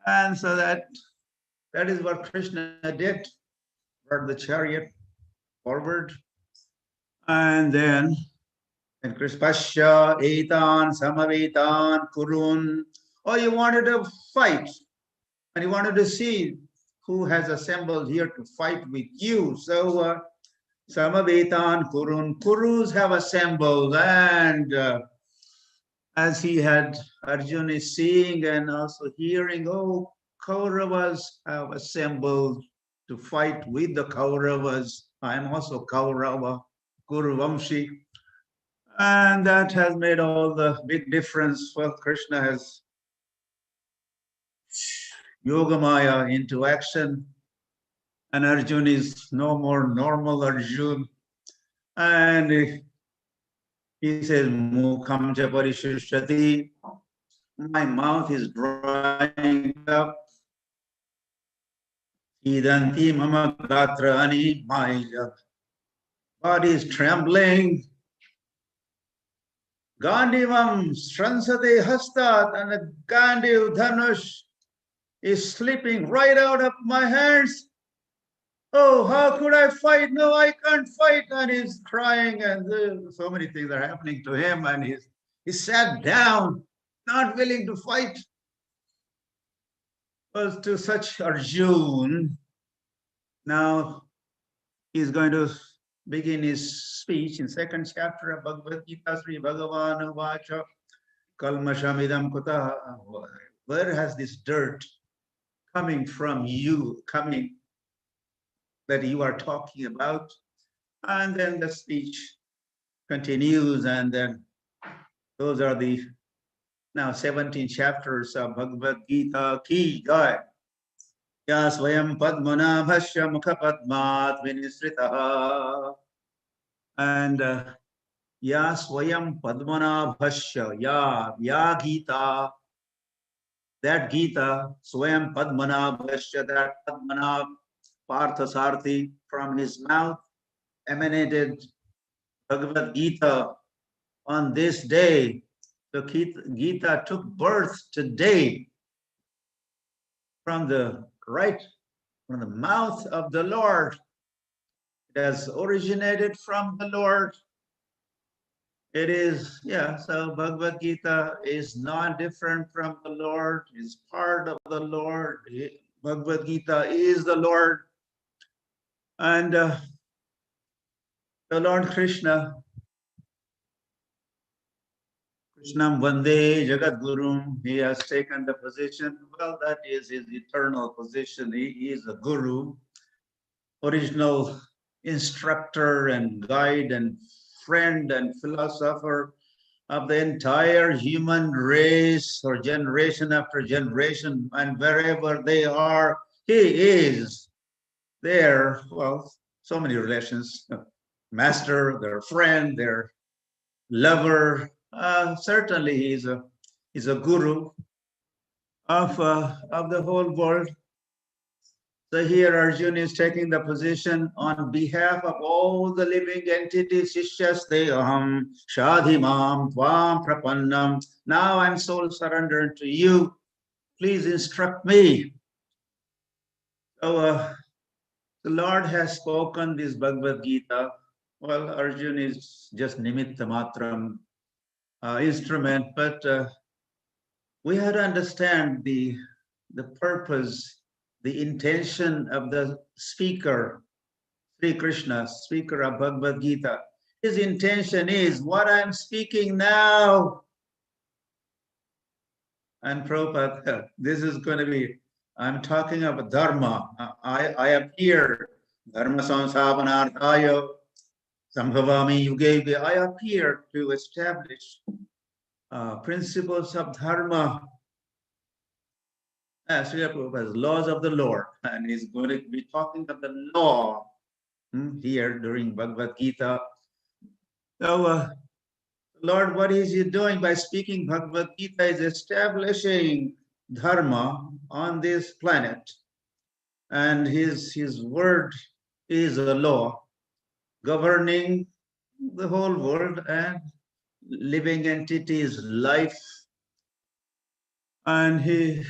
And so that is what Krishna did, brought the chariot forward. And then and Krispasya Etan Samavetan Kurun. Oh, you wanted to fight, and you wanted to see who has assembled here to fight with you. So Samavetan Kurun, Kurus have assembled, and as he had, Arjuna is seeing and also hearing, oh, Kauravas have assembled to fight with the Kauravas. I am also Kaurava. Guru Vamshi. And that has made all the big difference. Well, Krishna has Yogamaya into action, and Arjun is no more normal Arjun. And he says, Mukham cha parishishyati, my mouth is drying up. Idanti mama gatrani, my body is trembling. Gandivam stransate hastat, and the Gandiv Dhanush is slipping right out of my hands. Oh, how could I fight? No, I can't fight. And he's crying, and so many things are happening to him, and he sat down, not willing to fight. Well, to such Arjun, now he's going to begin his speech in second chapter of Bhagavad Gita, Sri Bhagavan Vacha, Kalmashamidam Kuta. Where has this dirt coming from you, coming that you are talking about? And then the speech continues, and then those are the now 17 chapters of Bhagavad Gita ki jai. Ya swayam padmanabhasya mukha padmat vinisritaha. And ya swayam padmanabhasya, ya Gita, that Gita, swayam padmanabhasya, that Padmanabh Parthasarthi, from his mouth emanated Bhagavad Gita on this day. So Gita took birth today from the mouth of the Lord. It has originated from the Lord. It is, so Bhagavad Gita is not different from the Lord, is part of the Lord. Bhagavad Gita is the Lord. And the Lord Krishnam Vande Jagat Gurum, he has taken the position. Well, that is his eternal position. He is a guru, original instructor and guide and friend and philosopher of the entire human race, or generation after generation, and wherever they are, he is there. Well, so many relations, master, their friend, their lover. Certainly he's a guru of the whole world. So here Arjun is taking the position on behalf of all the living entities. Shishyaste aham shadhimam tvam prapannam. Now I'm soul surrendered to you. Please instruct me. So the Lord has spoken this Bhagavad Gita. Well, Arjun is just nimitta matram, instrument, but we have to understand the purpose, the intention of the speaker, Sri Krishna, speaker of Bhagavad Gita. His intention is what I'm speaking now. And Prabhupada, this is going to be, I'm talking about Dharma. I appear, Dharma Samsavanarthaya, Sambhavami Yuge, I appear to establish principles of Dharma, as Srila Prabhupada, laws of the Lord. And he's going to be talking about the law here during Bhagavad Gita. So, Lord, what is he doing by speaking Bhagavad Gita? Is establishing Dharma on this planet. And his word is a law governing the whole world and living entities' life. And he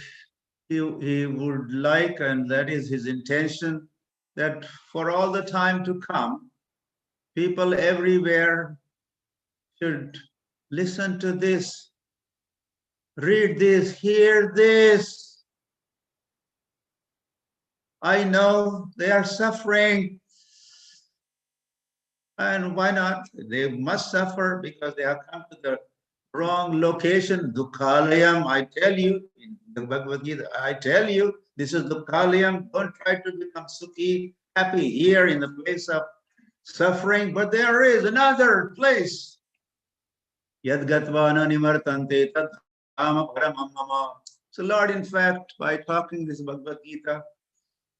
would like, and that is his intention, that for all the time to come, people everywhere should listen to this, read this, hear this. I know they are suffering. And why not? They must suffer because they have come to the wrong location. Dukhalayam, I tell you, in the Bhagavad Gita, I tell you, this is Dukhalayam. Don't try to become sukhi, happy here in the place of suffering, but there is another place. Yad gatvana nimartante tad dhama paramam mama. So Lord, in fact, by talking this Bhagavad Gita,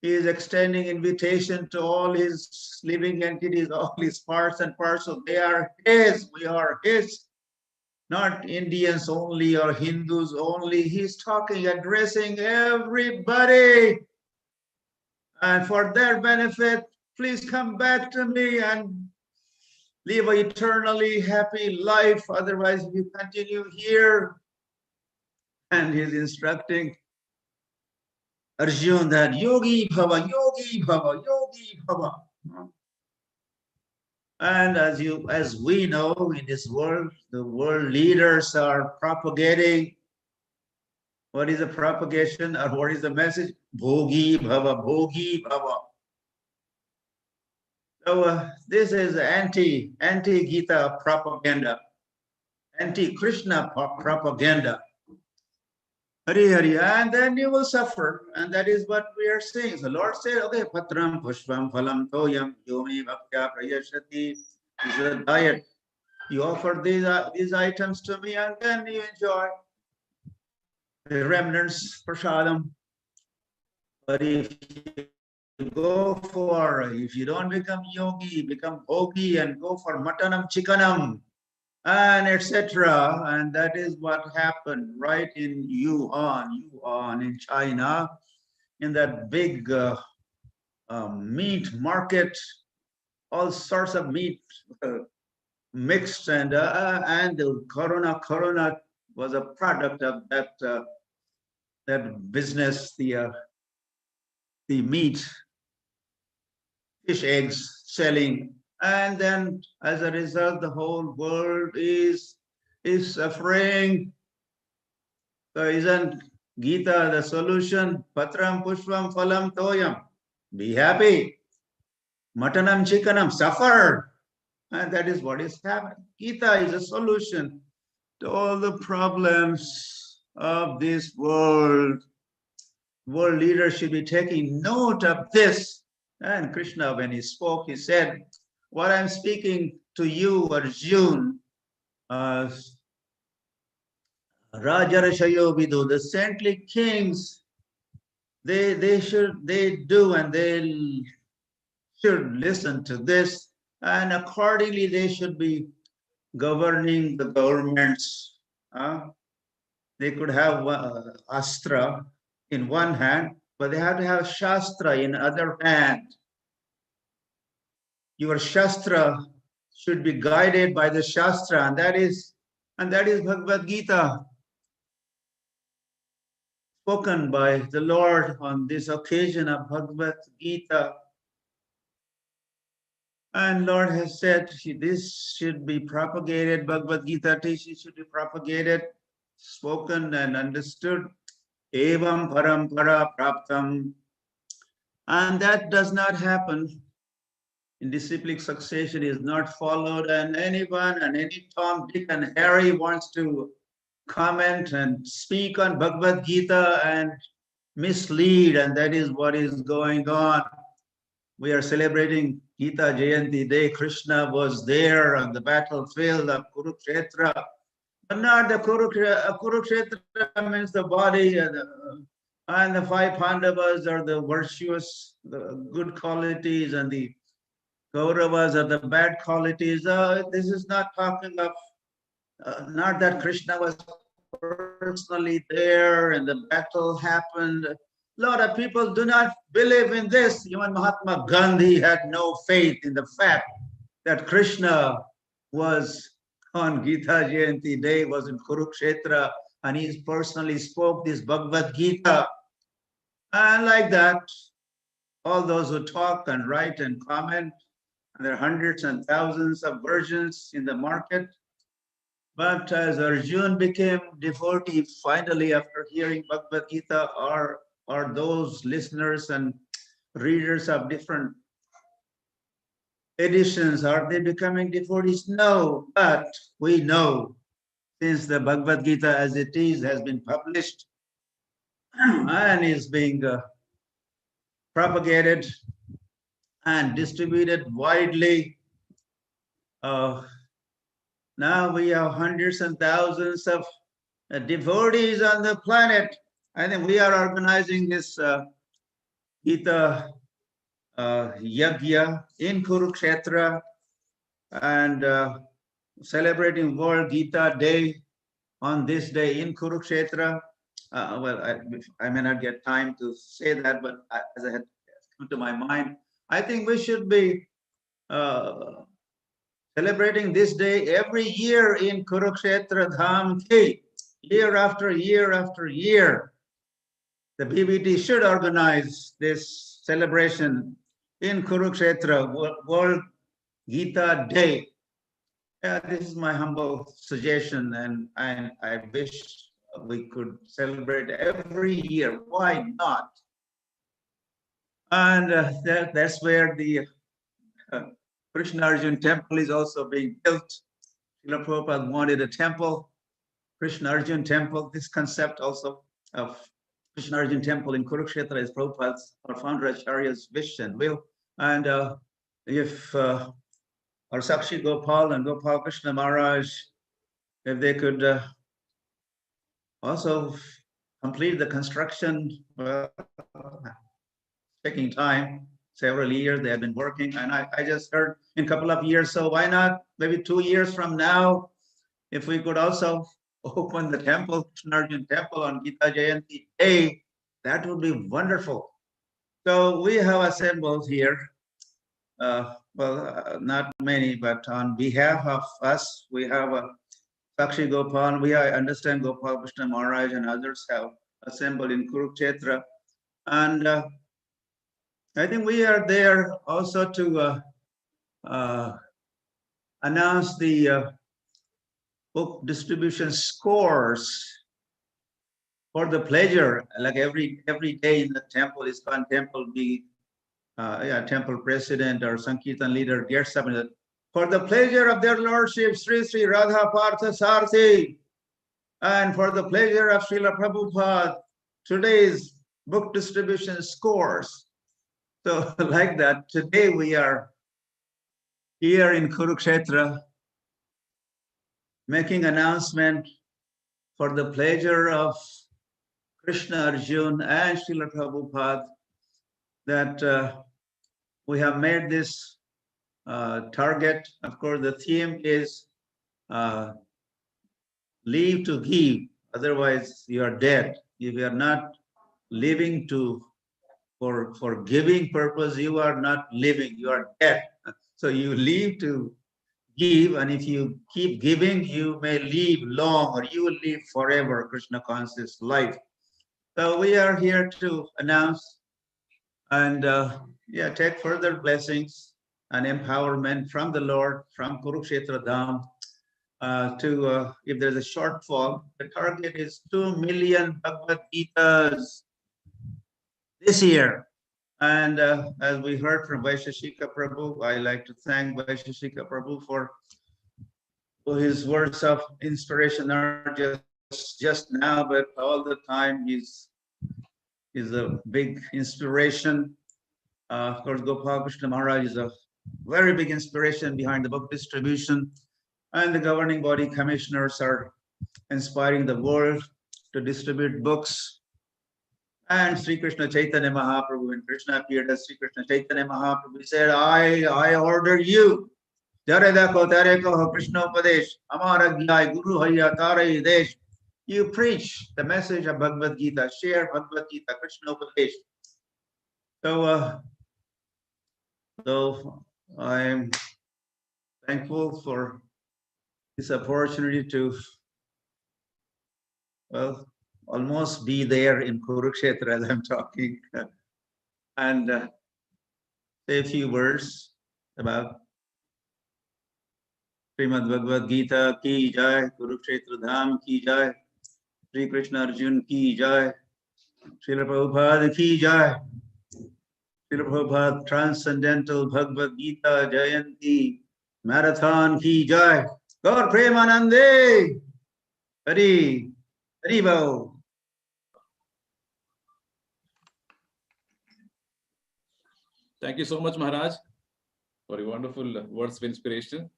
He is extending invitation to all His living entities, all His parts and parcels. They are His, we are His. Not Indians only or Hindus only. He's talking, addressing everybody. And for their benefit, please come back to me and live an eternally happy life. Otherwise, if you continue here, and he's instructing Arjun that yogi bhava, yogi bhava, yogi bhava. And as we know in this world, the world leaders are propagating. What is the propagation or what is the message? Bhogi bhava, bhogi bhava. So this is anti-Gita propaganda, anti-Krishna propaganda. Hari Hari, and then you will suffer, and that is what we are saying. So Lord said, okay, patram pushpam phalam toyam yomi bhaktya prayashati. This is a diet. You offer these items to me, and then you enjoy the remnants, prasadam. But if you go for, if you don't become yogi, become bhogi and go for matanam chickenam and etc. And that is what happened right in Yuan in China, in that big meat market, all sorts of meat mixed, and the corona was a product of that business, the meat, fish eggs selling, and then as a result, the whole world is suffering. So isn't Gita the solution? Patram pushpam phalam toyam. Be happy. Matanam chickenam, suffer. And that is what is happening. Gita is a solution to all the problems of this world. World leaders should be taking note of this. And Krishna, when he spoke, he said, what I'm speaking to you, Arjun, Rajarashayo Vidu, the saintly kings, they do and they should listen to this, and accordingly they should be governing the governments. They could have astra in one hand, but they have to have shastra in other hand. Your shastra should be guided by the shastra, and that is Bhagavad Gita, spoken by the Lord on this occasion of Bhagavad Gita. And Lord has said this should be propagated, Bhagavad Gita teaching should be propagated, spoken and understood. Evam parampara praptam. And that does not happen. In disciplic succession is not followed, and anyone and any Tom, Dick, and Harry wants to comment and speak on Bhagavad Gita and mislead, and that is what is going on. We are celebrating Gita Jayanti Day. Krishna was there on the battlefield of Kurukshetra, but not the Kurukshetra. Kurukshetra means the body, and the five Pandavas are the virtuous, the good qualities, and the Kauravas are the bad qualities. This is not talking of, not that Krishna was personally there and the battle happened. A lot of people do not believe in this. Even Mahatma Gandhi had no faith in the fact that Krishna was on Gita Jayanti Day, was in Kurukshetra, and he personally spoke this Bhagavad Gita. And like that, all those who talk and write and comment, and there are hundreds and thousands of versions in the market. But as Arjun became devotee, finally, after hearing Bhagavad Gita, are those listeners and readers of different editions, are they becoming devotees? No, but we know, since the Bhagavad Gita as it is has been published and is being propagated and distributed widely, Now we have hundreds and thousands of devotees on the planet. I think we are organizing this Gita Yagya in Kurukshetra and celebrating World Gita Day on this day in Kurukshetra. Well, I may not get time to say that, but as I had come to my mind, I think we should be celebrating this day every year in Kurukshetra Dham Ki, year after year after year. The BBT should organize this celebration in Kurukshetra, World Gita Day. This is my humble suggestion, and I wish we could celebrate every year. Why not? And that's where the Krishna Arjun temple is also being built. Srila Prabhupada wanted a temple, Krishna Arjun temple. This concept also of Krishna Arjun temple in Kurukshetra is Prabhupada's, our founder Acharya's wish and will. And if our Sakshi Gopal and Gopal Krishna Maharaj, if they could also complete the construction, well, taking time, several years they have been working, and I just heard in a couple of years, so why not maybe 2 years from now, if we could also open the temple, Krishna Arjun temple on Gita Jayanti Day, that would be wonderful. So we have assembled here, not many, but on behalf of us, we have a Sakshi Gopal, I understand Gopal Krishna Maharaj and others have assembled in Kurukshetra. And I think we are there also to announce the book distribution scores for the pleasure, like every day in the temple, ISKCON temple, the temple president or Sankirtan leader gets up and for the pleasure of their lordship, Sri Sri Radha Partha Sarthi, and for the pleasure of Srila Prabhupada, today's book distribution scores. So like that, today we are here in Kurukshetra making announcement for the pleasure of Krishna Arjun and Srila Prabhupada that we have made this target. Of course, the theme is live to give, otherwise you are dead. If you are not living for giving purpose, you are not living, you are dead. So you live to give, and if you keep giving, you may live long, or you will live forever, Krishna conscious life. So we are here to announce and take further blessings and empowerment from the Lord, from Kurukshetra Dham, to if there's a shortfall, the target is 2 million Bhagavad Gitas this year. And as we heard from Vaisheshika Prabhu, I like to thank Vaisheshika Prabhu for his words of inspiration, not just now, but all the time. He's a big inspiration. Of course, Gopal Krishna Maharaj is a very big inspiration behind the book distribution, and the governing body commissioners are inspiring the world to distribute books. And Sri Krishna Chaitanya Mahaprabhu, when Krishna appeared as Sri Krishna Chaitanya Mahaprabhu, he said, I order you. Jare dekho tere kaho Krishna Upadesh, Amara Gyai Guru Haya Tare Desh. You preach the message of Bhagavad Gita, share Bhagavad Gita, Krishna Upadesh. So I am thankful for this opportunity to, almost be there in Kurukshetra as I'm talking, and say a few words about Srimad Bhagavad Gita ki jai, Kurukshetra Dham ki jai, Sri Krishna Arjun ki jai, Srila Prabhupada ki jai, Srila Prabhupada Transcendental Bhagavad Gita Jayanti Marathon ki jai, Gaur Premanande, Hari, Haribo. Thank you so much, Maharaj, for your wonderful words of inspiration.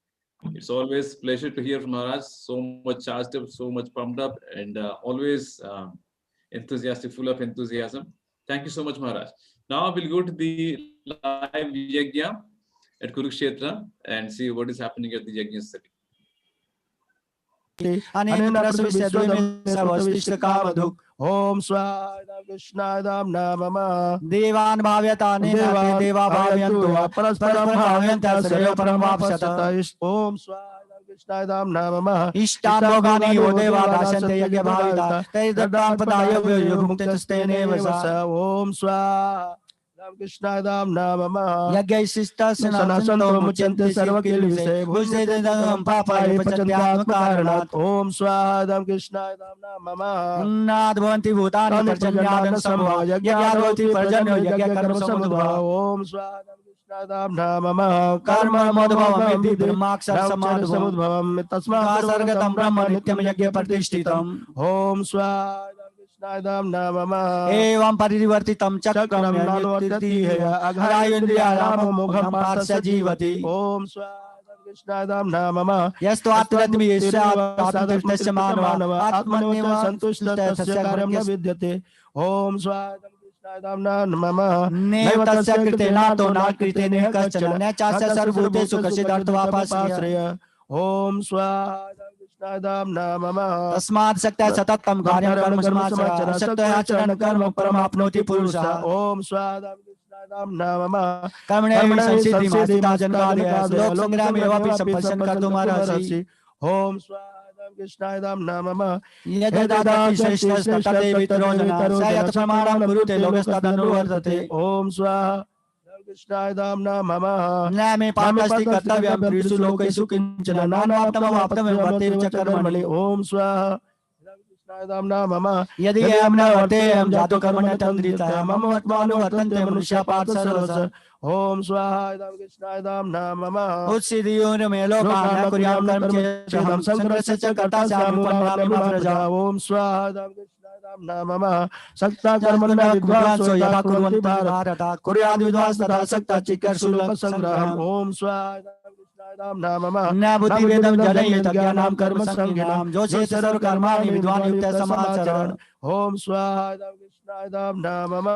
It's always pleasure to hear from Maharaj. So much charged up, so much pumped up, and always enthusiastic, full of enthusiasm. Thank you so much, Maharaj. Now we'll go to the live yajna at Kurukshetra and see what is happening at the yajna setting. अनेन प्रसविष्य द्वैमे सर्वस्तिष्ठ कामधुक् ओम स्वाहा कृष्णाय दाम्ना मम देवान् भाव्यतानेन ते देवा भावयन्तु परस्परं भावयन्तः श्रेयो परमाप्स्यत ओम स्वाहा कृष्णाय दाम्ना मम इष्टान् भोगानि वो देवा दास्यन्ते यज्ञ भाविता ते दत्तान् पदाय मुक्तस्तेनेव सा ओम स्वाहा कृष्णाय दाम्ना मम यज्ञैशिष्टस्य सनासन्तो मुच्यन्ते सर्वकिल्बिषे भुजते पापाय पचन्त्यात्मकारणात् ओम स्वाहा कृष्णाय दाम्ना मम अन्नाद् भवन्ति भूतानि पर्जन्यादं समभव यज्ञाद् भवति पर्जन्यो यज्ञ कर्म समुद्भव ओम स्वाहा कृष्णाय दाम्ना मम कर्म मदभवमिति ब्रह्माक्षर समुद्भवम् तस्मात् सर्गतं ब्रह्म नित्यं यज्ञ प्रतिष्ठितम् ओम स्वाहा एवं परिवर्तितं चक्रम अघायुन्द्रियारामोघं पार्श्व जीवति ओम स्वाहा दाम्ना मम यस्तु आत्मरत्मिष्य मानव आत्मन्येव संतुष्टः तस्य कार्यं न विद्यते ओम स्वाहा दाम्ना मम नैव तस्य कृतेनातो न कृतेन कश्चन न चास्य सर्वभूतेषु कश्चिदर्थवापाश्रय ओम स्वाहा दाम्ना मम तस्मात् शक्तः सततं कार्यं कर्म समाचर शक्तः आचरण कर्म परमाप्नोति पुरुषः ओम स्वाहा दाम्ना मम कर्मणैव संसिद्धिमास्तिता जन्मादयः लोक संग्रामेवापि संपश्यन् कर्तुमर्हसि ओम स्वाहा कृष्णाय दाम्ना मम यद्यदापि श्रेष्ठस्तदेवितरो जनाः स यत् प्रमाणं कुरुते लोकस्तदनुवर्तते ओम स्वाहा कृष्णाय दाम्ना मम न मे पापस्ति कर्तव्यं त्रिषु लोकेषु किंचन नानाप्तमवाप्तमेव वर्तेव च कर्मणि ओम स्वाहा कृष्णाय दाम्ना मम यदि अहं न वर्तेयं जातो कर्मण्य तन्द्रितः मम वर्तमानो वर्तन्ते मनुष्याः पार्थ सर्वश ओम स्वाहा कृष्णाय दाम्ना मम उत्सिद्धियो मे लोकान् न कुर्यां कर्म चेदहं संग्रहस्य च कर्ता स्यामि उपन्यामि मा प्रजा ओम स्वाहा कृष्णाय दाम्ना मम सक्ता कर्मण्य विद्वांसो यथा कुर्वन्ति भारत कुर्याद् विद्वांस तथा सक्ता चिकीर्षु लोक संग्रहम् ओम स्वाहा कृष्णाय दाम्ना मम न बुद्धिभेदं जनयेत ज्ञानां कर्म संज्ञानां जो चेत सर्वकर्माणि विद्वान् युक्तः समाचरन् ओम स्वाहा कृष्णाय दाम्ना मम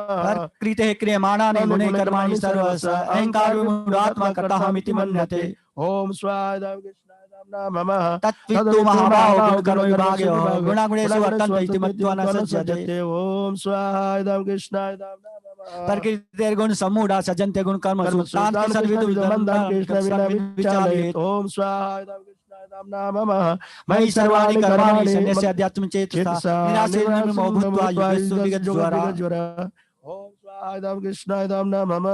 कृते क्रियमाणानि गुणे कर्माणि सर्वस्य अहंकार विमूढात्मा कर्ताहमिति मन्यते ओम स्वाहा कृष्णाय दाम्ना मम तत्वित्तु महाबाहो गुणकर्म विभागयोः गुणागुणेषु वर्तन्ते इति मत्वा न सज्जते ओम स्वाहा कृष्णाय दाम्ना प्रकृतिर्गुण सम्मूढा सज्जन्ते गुण कर्मसु तान् सद्विदुर्मन्दं कृष्ण विचारयेत् ओम स्वाहा कृष्णाय दाम्ना मम मयि सर्वाणि कर्माणि सन्न्यस्य अध्यात्म चेतसा निराशीर्णं भूत्वा युगेषु विगतज्वरा ओम स्वाहा कृष्णाय दाम्ना मम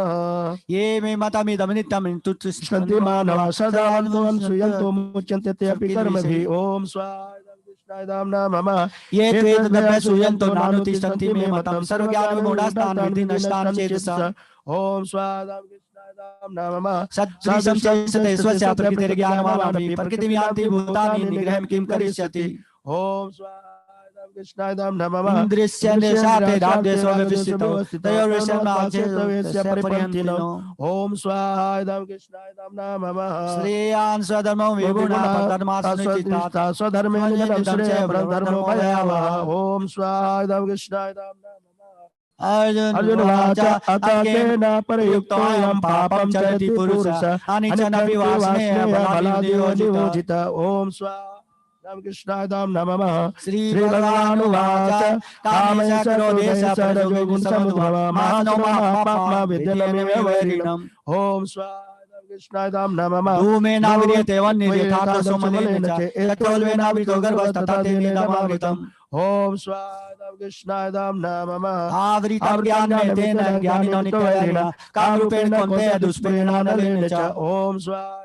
ये मे मतमिदं नित्यं तुष्यन्ति मानवा सदा श्रूयन्तो मुच्यन्ते ते अपि कर्मभिः ओम स्वाहा कृष्णाय दाम्ना मम ये त्वेतदभ्य श्रूयन्तो नानुतिष्ठन्ति मे मतं सर्वज्ञानविमूढास्तान् विद्धि नष्टान् चेतसा ओम स्वाहा कृष्णाय दाम्ना मम सदृशं चेष्टते स्वस्य प्रकृतिर्ज्ञानवानपि प्रकृतिं यान्ति भूतानि निग्रहं किं करिष्यति ओम स्वाहा कृष्णाय दाम्ना मम इन्द्रियस्येन्द्रियशाते दाद्यस्वविस्थितो तयोर्विषयमाचेतस्य परिपन्थिनो ओम स्वाहा कृष्णाय दाम्ना मम श्रेयान् स्वधर्मो विगुणः परधर्मास्नुचित्ता स्वधर्मे निधनं श्रेयः परधर्मो भयावहः ओम स्वाहा कृष्णाय दाम्ना अर्जुन उवाच अकेन परयुक्तोऽयं पापं चरति पुरुषः अनिचनपि वासनेय बलाद्योजित ओम स्वाहा कृष्णाय दाम्ना मम श्री भगवानुवाच कामे च क्रोधे च प्रयोगे गुणसमुद्भवः मानो पापमा विद्यमेव वैरिणम् ओम स्वाहा कृष्णाय दाम्ना मम धूमेनाव्रियते वह्निर्यथा सोमनेन च यत्रोल्बेनावृतो गर्भस्तथा तेनेदमावृतम् ओम स्वाहा कृष्णाय दाम्ना मम आवृतं ज्ञानेन ज्ञानिनो नित्यवैरिणा कामरूपेण कौन्तेय दुष्परिणामेन च ओम स्वाहा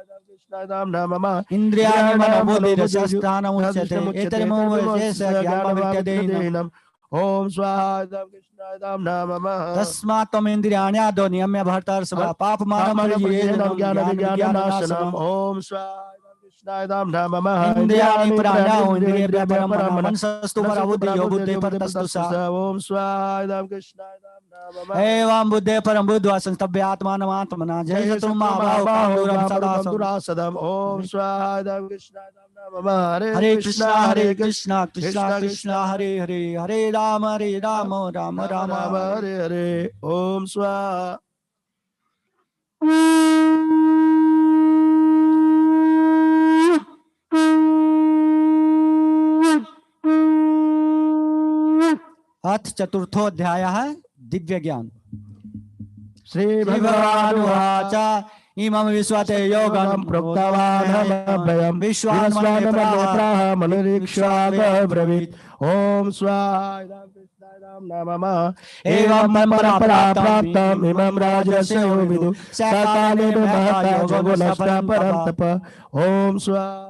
कृष्णाय दाम्ना मम इन्द्रियाणि मनोबुद्धिरसस्त्राणमुच्यते एतन्मोहस्य ज्ञानविद्यतेनम् ओम स्वाहा कृष्णाय दाम्ना मम तस्मात् त्वमिन्द्रियाणि आदौ नियम्य भर्तर्षभ पापमानं ज्ञान विज्ञाननाशनम् ओम स्वाहा Krishnayam Namah. Indriyani pranao indriya param Paramana. manasastu parabuddhiyo buddhi paratastu sa. Om Swadam Krishnayam Namah. Evam buddhe param buddhva santabhyatmanam jai satrum mahabahu panduram sadasam. Om Swadam Krishnayam Namah. Hare Krishna Krishna Krishna Hare Hare Hare Rama Rama Rama Hare Hare. Om Swa. अथ चतुर्थोऽध्याय है दिव्य ज्ञान। श्री भगवानुवाच इमं विश्वते योगं प्रोक्तवान् विश्वासमनेत्राः मनरीक्ष्वाब्रवीत्। ओम स्वाहा नमः। एवं परम्परा प्राप्तम् इमं राजस्य विदुः सकाले महता योगो नष्टः परं तप। ओम स्वाहा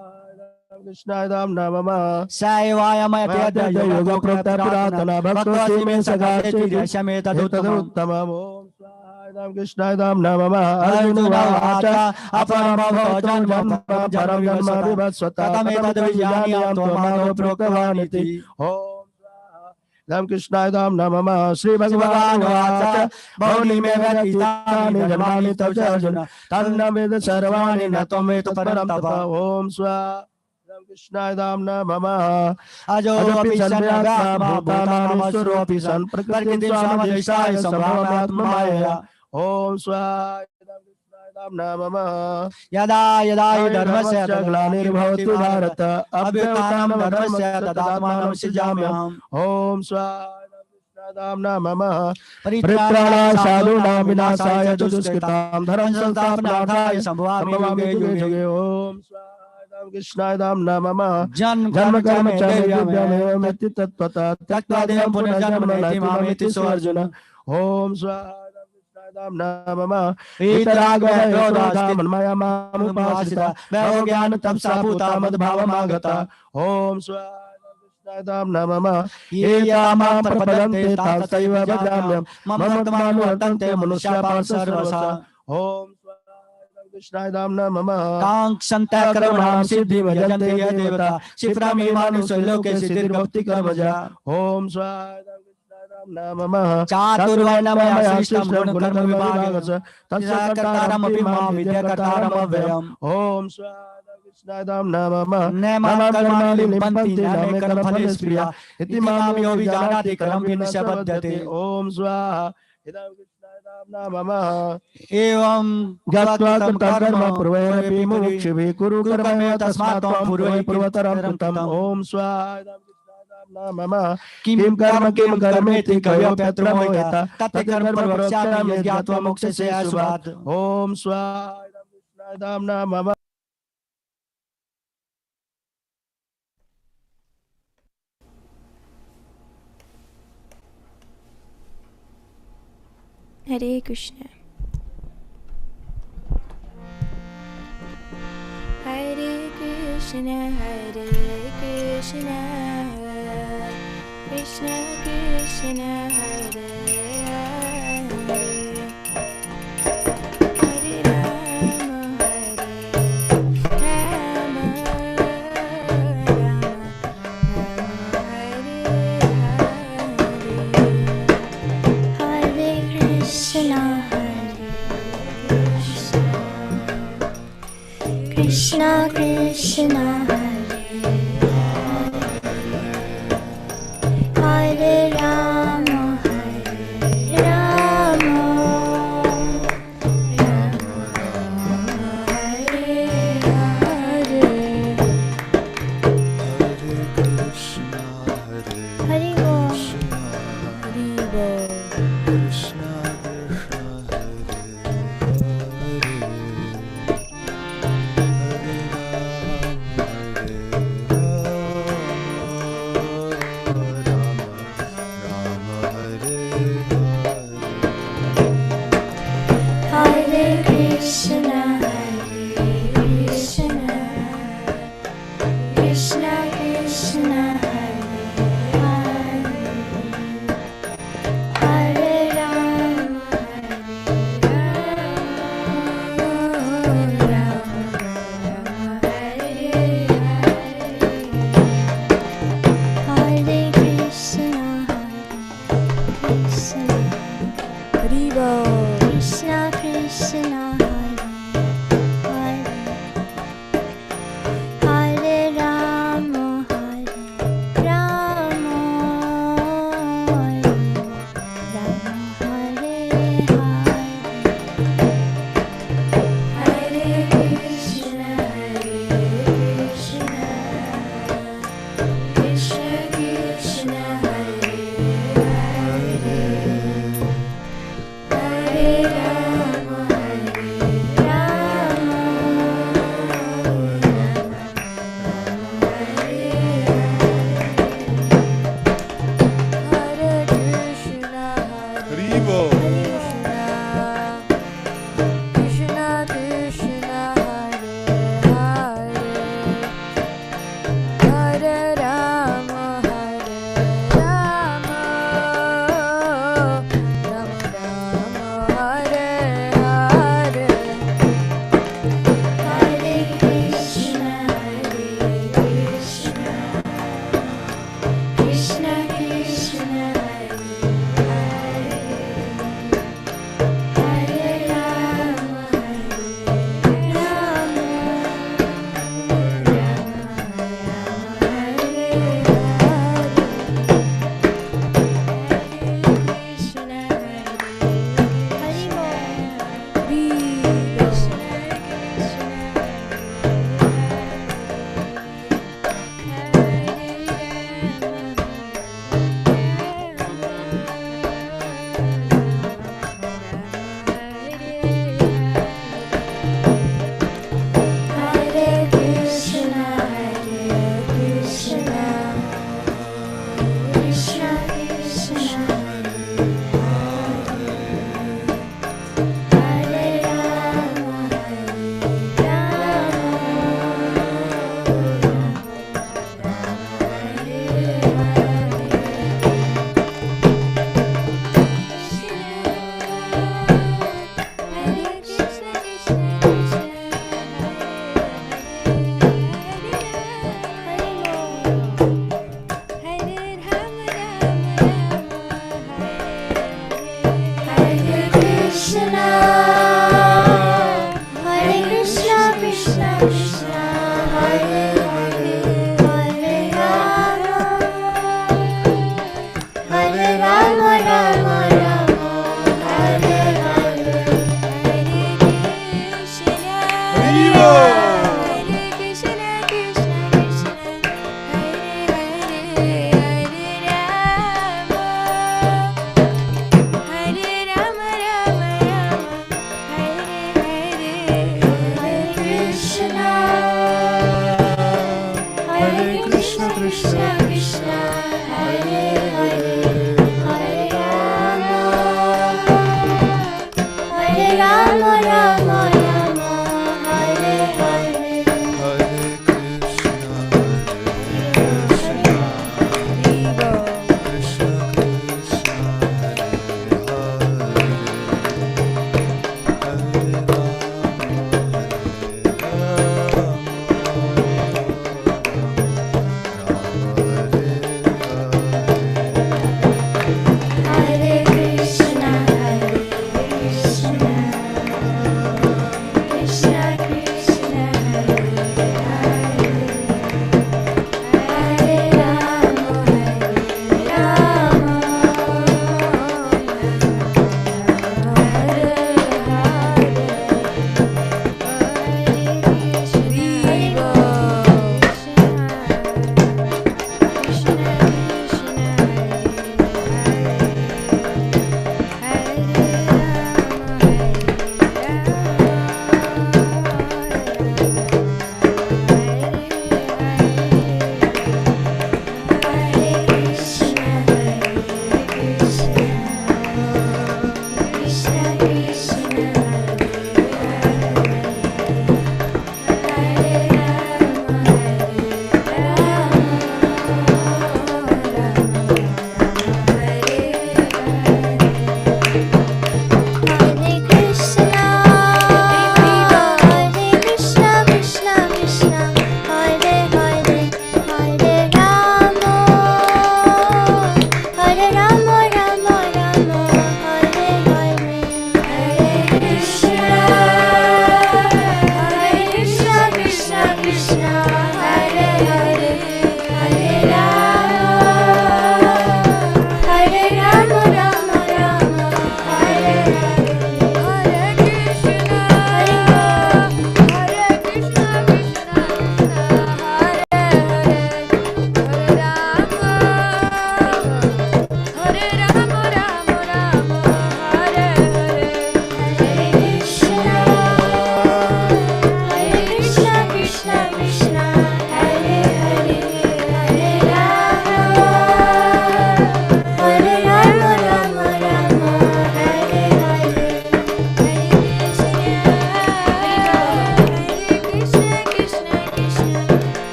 कृष्णाय नमः। सैवायमयते योगो प्रोक्त पुरातन भक्तोऽसि मे सखाते तदुत्तमम्। ओम स्वाहा कृष्णाय नमः। अर्जुन उवाच अपरं भवजन्म परं जन्म विवस्वता कथमेतद्विजानीयां त्वमादौ प्रोक्तवान् इति। ओम स्वाहा कृष्णाय नमः। श्री भगवानुवाच बहुनि मे व्यतीतानि जन्मानि तव च अर्जुन तन्न वेद सर्वाणि न त्वमेतत् परं तप। ओम स्वाहा कृष्णाय नमः। अजोऽपि सन्नव्यात्मा भूतानामसुरोऽपि सन् प्रकृतिं स्वामधिष्ठाय सम्भवात्ममायया। ओम स्वाहा कृष्णाय नमः। यदा यदा हि धर्मस्य ग्लानिर्भवति भारत अभ्युत्थानं धर्मस्य तदात्मानं सृजाम्यहम्। ओम स्वाहा कृष्णाय नमः। परित्राणाय साधूनां विनाशाय च दुष्कृतां धर्म संस्थापनार्थाय संभवामि युगे युगे। ओम स्वाहा कृष्णाय नमः। जन्म कर्म च दिव्यमेवमिति तत्त्वतः त्यक्त्वा देहं पुनर्जन्म नैति मामेति सो अर्जुन। ओम स्वाहा कृष्णाय नमः। वीतरागमनमया मामुपाश्रिता वैभव ज्ञान तपसा भूता मद्भावमागता। ओम स्वाहा कृष्णाय नमः। ये यामां प्रपद्यन्ते तासैव भजाम्यहम् मम वर्तन्ते मनुष्याः पार्थ सर्वशः। ओम कृष्णाय नमः। कांक्षन्तः कर्मणां सिद्धिं यजन्ते ये देवता क्षिप्रं मानुषे लोके सिद्धिर्भवति कर्मजा। ओम स्वाहा कृष्णाय नमः। चातुर्वर्ण्यमया सृष्टं गुणकर्म विभागस्य तस्य कर्तारमपि मां विद्याकर्तारमव्ययम्। ओम स्वाहा कृष्णाय नमः। न मां कर्माणि लिम्पन्ति न मे कर्मफले स्पृहा इति मां यो विजानाति कर्मभिः न स बध्यते। ओम स्वाहा नमः। एवं ज्ञात्वा कर्म पूर्वैरपि मुमुक्षुभिः कुरु कर्मैव तस्मात् त्वं पूर्वैः पूर्वतरं कृतम्। ओम स्वाहा नमः। किं कर्मेति कवयोऽप्यत्र मोहितः तत् कर्म प्रवक्ष्यामि यज्ञात्वा मोक्षस्य शुभात्। ओम स्वाहा नमः। Hare Krishna. Hare Krishna, Hare Krishna, Krishna Krishna, Hare Hare, Hare Rama, Hare Rama, Rama Rama, Hare Hare, Hare Krishna, Krishna Krishna, Hare Rama, Hare Rama, Krishna Krishna Hare Hare Hare Rama Hare Krishna Haribo. Krishna Krishna Hare Hare Hare Rama Rama Rama Hare Hare Hare Krishna Krishna Krishna Hare Rama Hare Krishna Krishna Krishna Hare Rama Hare Krishna Krishna Krishna Hare Krishna Hare Krishna Krishna Krishna Hare Hare Hare Rama Hare Rama Rama Rama Hare Hare Hare Krishna Haribo. Hare Krishna Krishna Krishna Hare Hare Hare Rama Hare Rama Rama Rama Hare Hare Hare Krishna Hare Krishna Krishna Krishna Hare Hare Hare Rama Hare Rama Rama Rama Hare Hare Hare Krishna, Krishna Krishna, Hare Hare, Hare Rama, Hare Rama, Rama Hare Hare.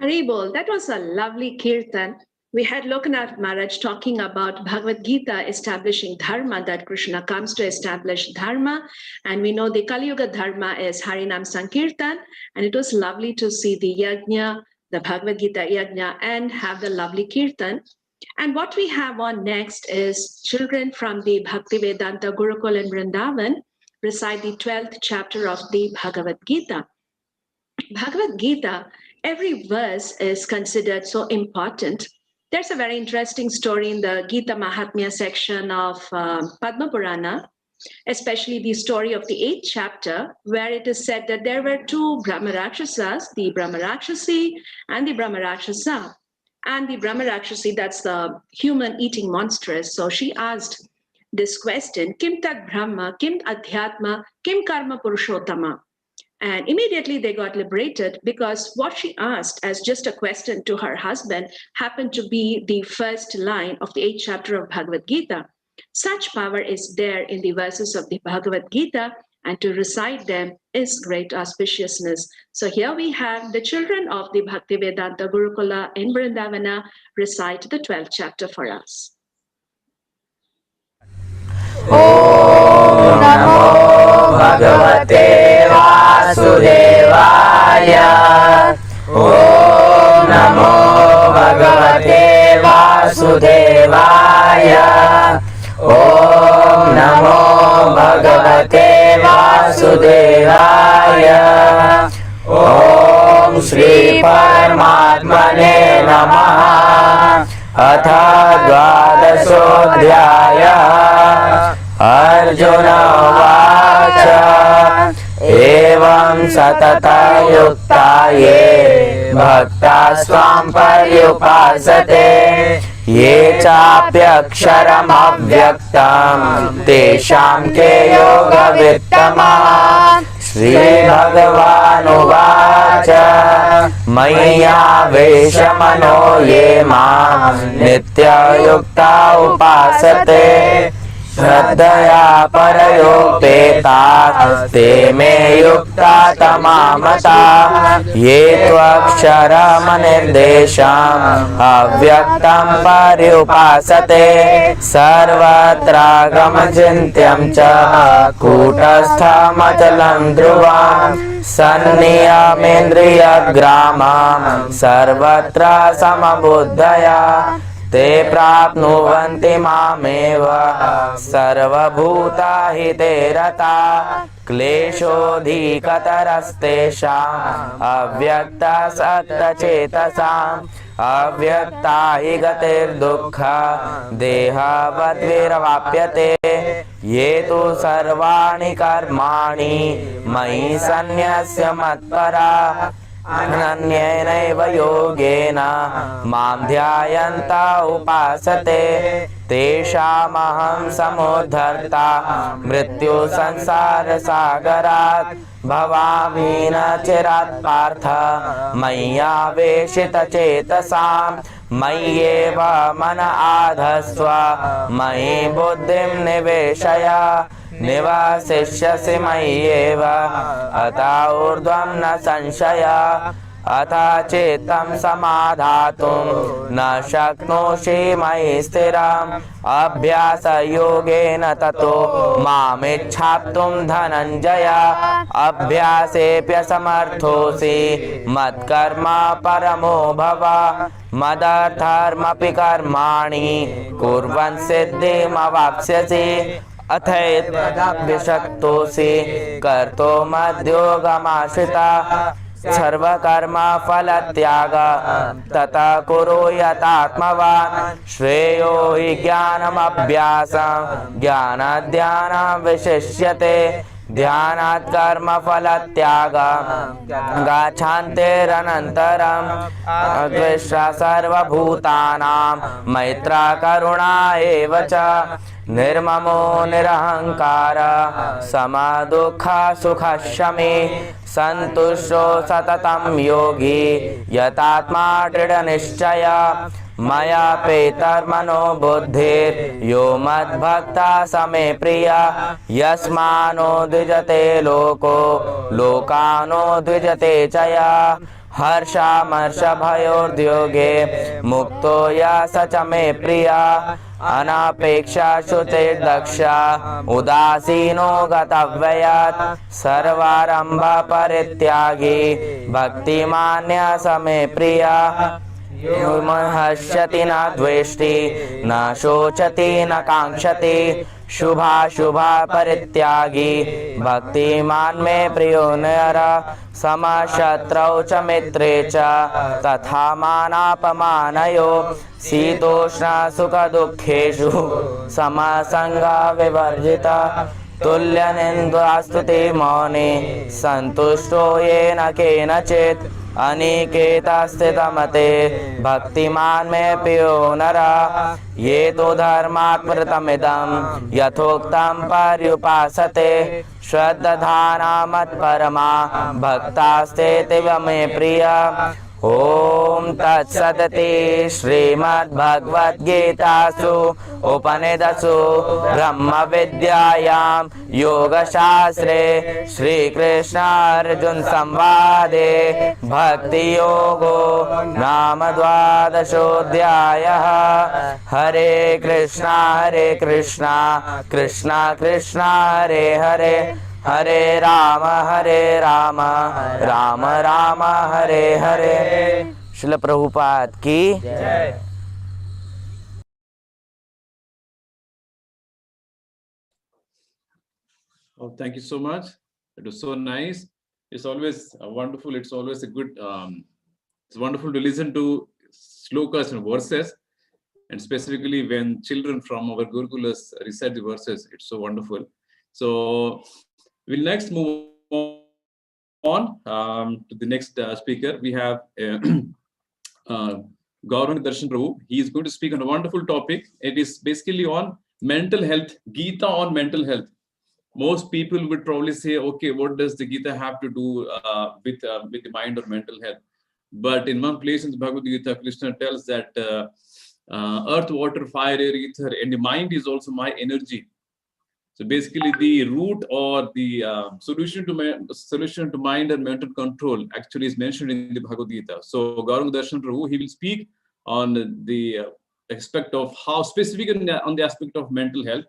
Haribol, that was a lovely kirtan. We had Lokanath Maharaj talking about Bhagavad Gita establishing dharma, that Krishna comes to establish dharma. And we know the Kali Yuga dharma is Harinam Sankirtan. And it was lovely to see the yajna, the Bhagavad Gita yajna, and have the lovely kirtan. And what we have on next is children from the Bhaktivedanta Gurukul in Vrindavan recite the 12th chapter of the Bhagavad Gita. Bhagavad Gita, every verse is considered so important. There's a very interesting story in the Gita Mahatmya section of Padma Purana, especially the story of the 8th chapter, where it is said that there were two Brahmarakshasas, the Brahmarakshasi and the Brahmarakshasa. And the Brahmarakshasi, that's the human eating monstrous. So she asked this question, Kim Tat Brahma, Kim Adhyatma, Kim Karma Purushottama? And immediately they got liberated because what she asked as just a question to her husband happened to be the first line of the 8th chapter of Bhagavad Gita. Such power is there in the verses of the Bhagavad Gita, and to recite them is great auspiciousness. So here we have the children of the Bhaktivedanta Gurukula in Vrindavana recite the 12th chapter for us. Om Namo Bhagavate Vasudevaya. Om Namo Bhagavate Vasudevaya. Om Namo Bhagavate Vasudevaya. Om Shri Paramatmane Namaha. Atha Dvadasodhyaya. Arjuna Vacha. Evam Satata Yukta Ye Bhakta Swam Paryupasate Ye Chapyaksharam Avyaktam Tesham Ke Yoga Vittama. Shri Bhagavan Uvacha Maya Veshamano Ye Mam Nitya Yukta Upasate Shraddhaya Parayopetat Te Me Yukta Tamamata Ye Tvaksharamanirdeşam Avyaktam Paryupasate Sarvatra Gamachintyam Cha Kutastha Machalam Dhruvam Sanniyamendriya Gramam Sarvatra Samabuddhaya Te prapnuvanti mameva sarvabhuta hite rata kleshodhikatarastesham avyakta satta chetasam avyakta hi gatir dukkha dehavat virvapyate ye tu sarvani karmani mayi sanyasya matpara Ananyenaiva yogena mam dhyayanta upasate teshamaham samudharta mrityu sansara sagarat bhavamina chirat partha maya veshita chetasam mayeva mana adhasva mayi buddhim niveshaya Nivasishyasi Mayeva Ata Urdhvam Na Sanshaya Ata Chetam Samadhatum Na Shaknoshi Mayi Stiram Abhyasa Yogena Tato Mamichhaptum Dhananjaya Abhyasepya Samarthosi Matkarma Paramo Bhava Madartharmapi Karmani Kurvan Siddhim Avapsyasi अथैतदाभ्यशक्तोऽसि कर्तो मद्योगमाश्रिता सर्वकर्मा फलत्याग तथा कुरु यतात्मवान् श्रेयो हि ज्ञानमभ्यासं ज्ञानाद् विशिष्यते ध्यानात् कर्म फलत्याग गाच्छान्तेरनन्तरम् अद्वेष्टा सर्वभूतानां मैत्रा करुणा एव च निर्ममो निरहंकार समदुःख सुखशमे संतुष्टो सततं योगी यतात्मा दृढनिश्चय मया पेतर्मनो बुद्धिर् यो मद्भक्ता समे प्रिया यस्मानो द्विजते लोको लोकानो द्विजते च या हर्षामर्षभयोर्द्योगे मुक्तो या स च मे प्रिया अनापेक्षा शुचिर्दक्षा उदासीनो गतव्ययात् सर्वारंभ परित्यागी भक्तिमान्य स मे प्रिया हर्षति न द्वेष्टि न शोचति न कांक्षति शुभा परित्यागी भक्तिमान् मे प्रियो नरः समशत्रौ च मित्रे च तथा मानापमानयो शीतोष्ण सुख दुःखेषु समसंगा विवर्जिता तुल्यनिन्द्रास्तुति मौनि सन्तुष्टो येन केनचित् अनिकेतस्थितमते भक्तिमान् मे प्रियो नरः ये तु धर्मात्मृतमिदं यथोक्तं पर्युपासते श्रद्धाना मत्परमा भक्तास्तेऽतीव मे प्रिया ओम तत्सदिति श्रीमद्भगवद्गीतासु उपनिषत्सु ब्रह्मविद्यायां योगशास्त्रे श्रीकृष्णार्जुन संवादे भक्तियोगो नाम द्वादशोऽध्यायः। हरे कृष्णा कृष्णा कृष्णा हरे हरे हरे राम राम राम हरे हरे। श्रील प्रभुपाद की जय। Oh, thank you so much. It was so nice. It's always wonderful. It's always a good. It's wonderful to listen to slokas and verses, and specifically when children from our Gurukulas recite the verses. It's so wonderful. So we'll next move on to the next speaker. We have Gaurang Darshan Prabhu. He is going to speak on a wonderful topic. It is basically on mental health, Gita on mental health. Most people would probably say, okay, what does the Gita have to do with the mind or mental health? But in one place in the Bhagavad Gita, Krishna tells that earth, water, fire, air, ether, and the mind is also my energy. So basically, the root or the solution to mind and mental control actually is mentioned in the Bhagavad Gita. So Gaurang Darshan Prabhu, he will speak on the aspect of how specific on the aspect of mental health.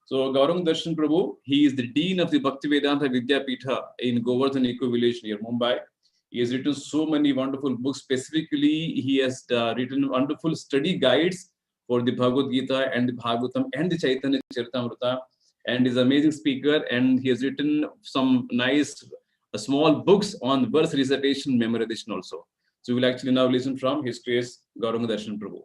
So Gaurang Darshan Prabhu, he is the Dean of the Bhaktivedanta Vidyapitha in Govardhan Eco Village near Mumbai. He has written so many wonderful books. Specifically, he has written wonderful study guides for the Bhagavad Gita and the Bhagavatam and the Chaitanya Charitamrita, and is an amazing speaker. And he has written some nice small books on verse recitation, memorization also. So we will actually now listen from his grace, Gaurang Darshan Prabhu.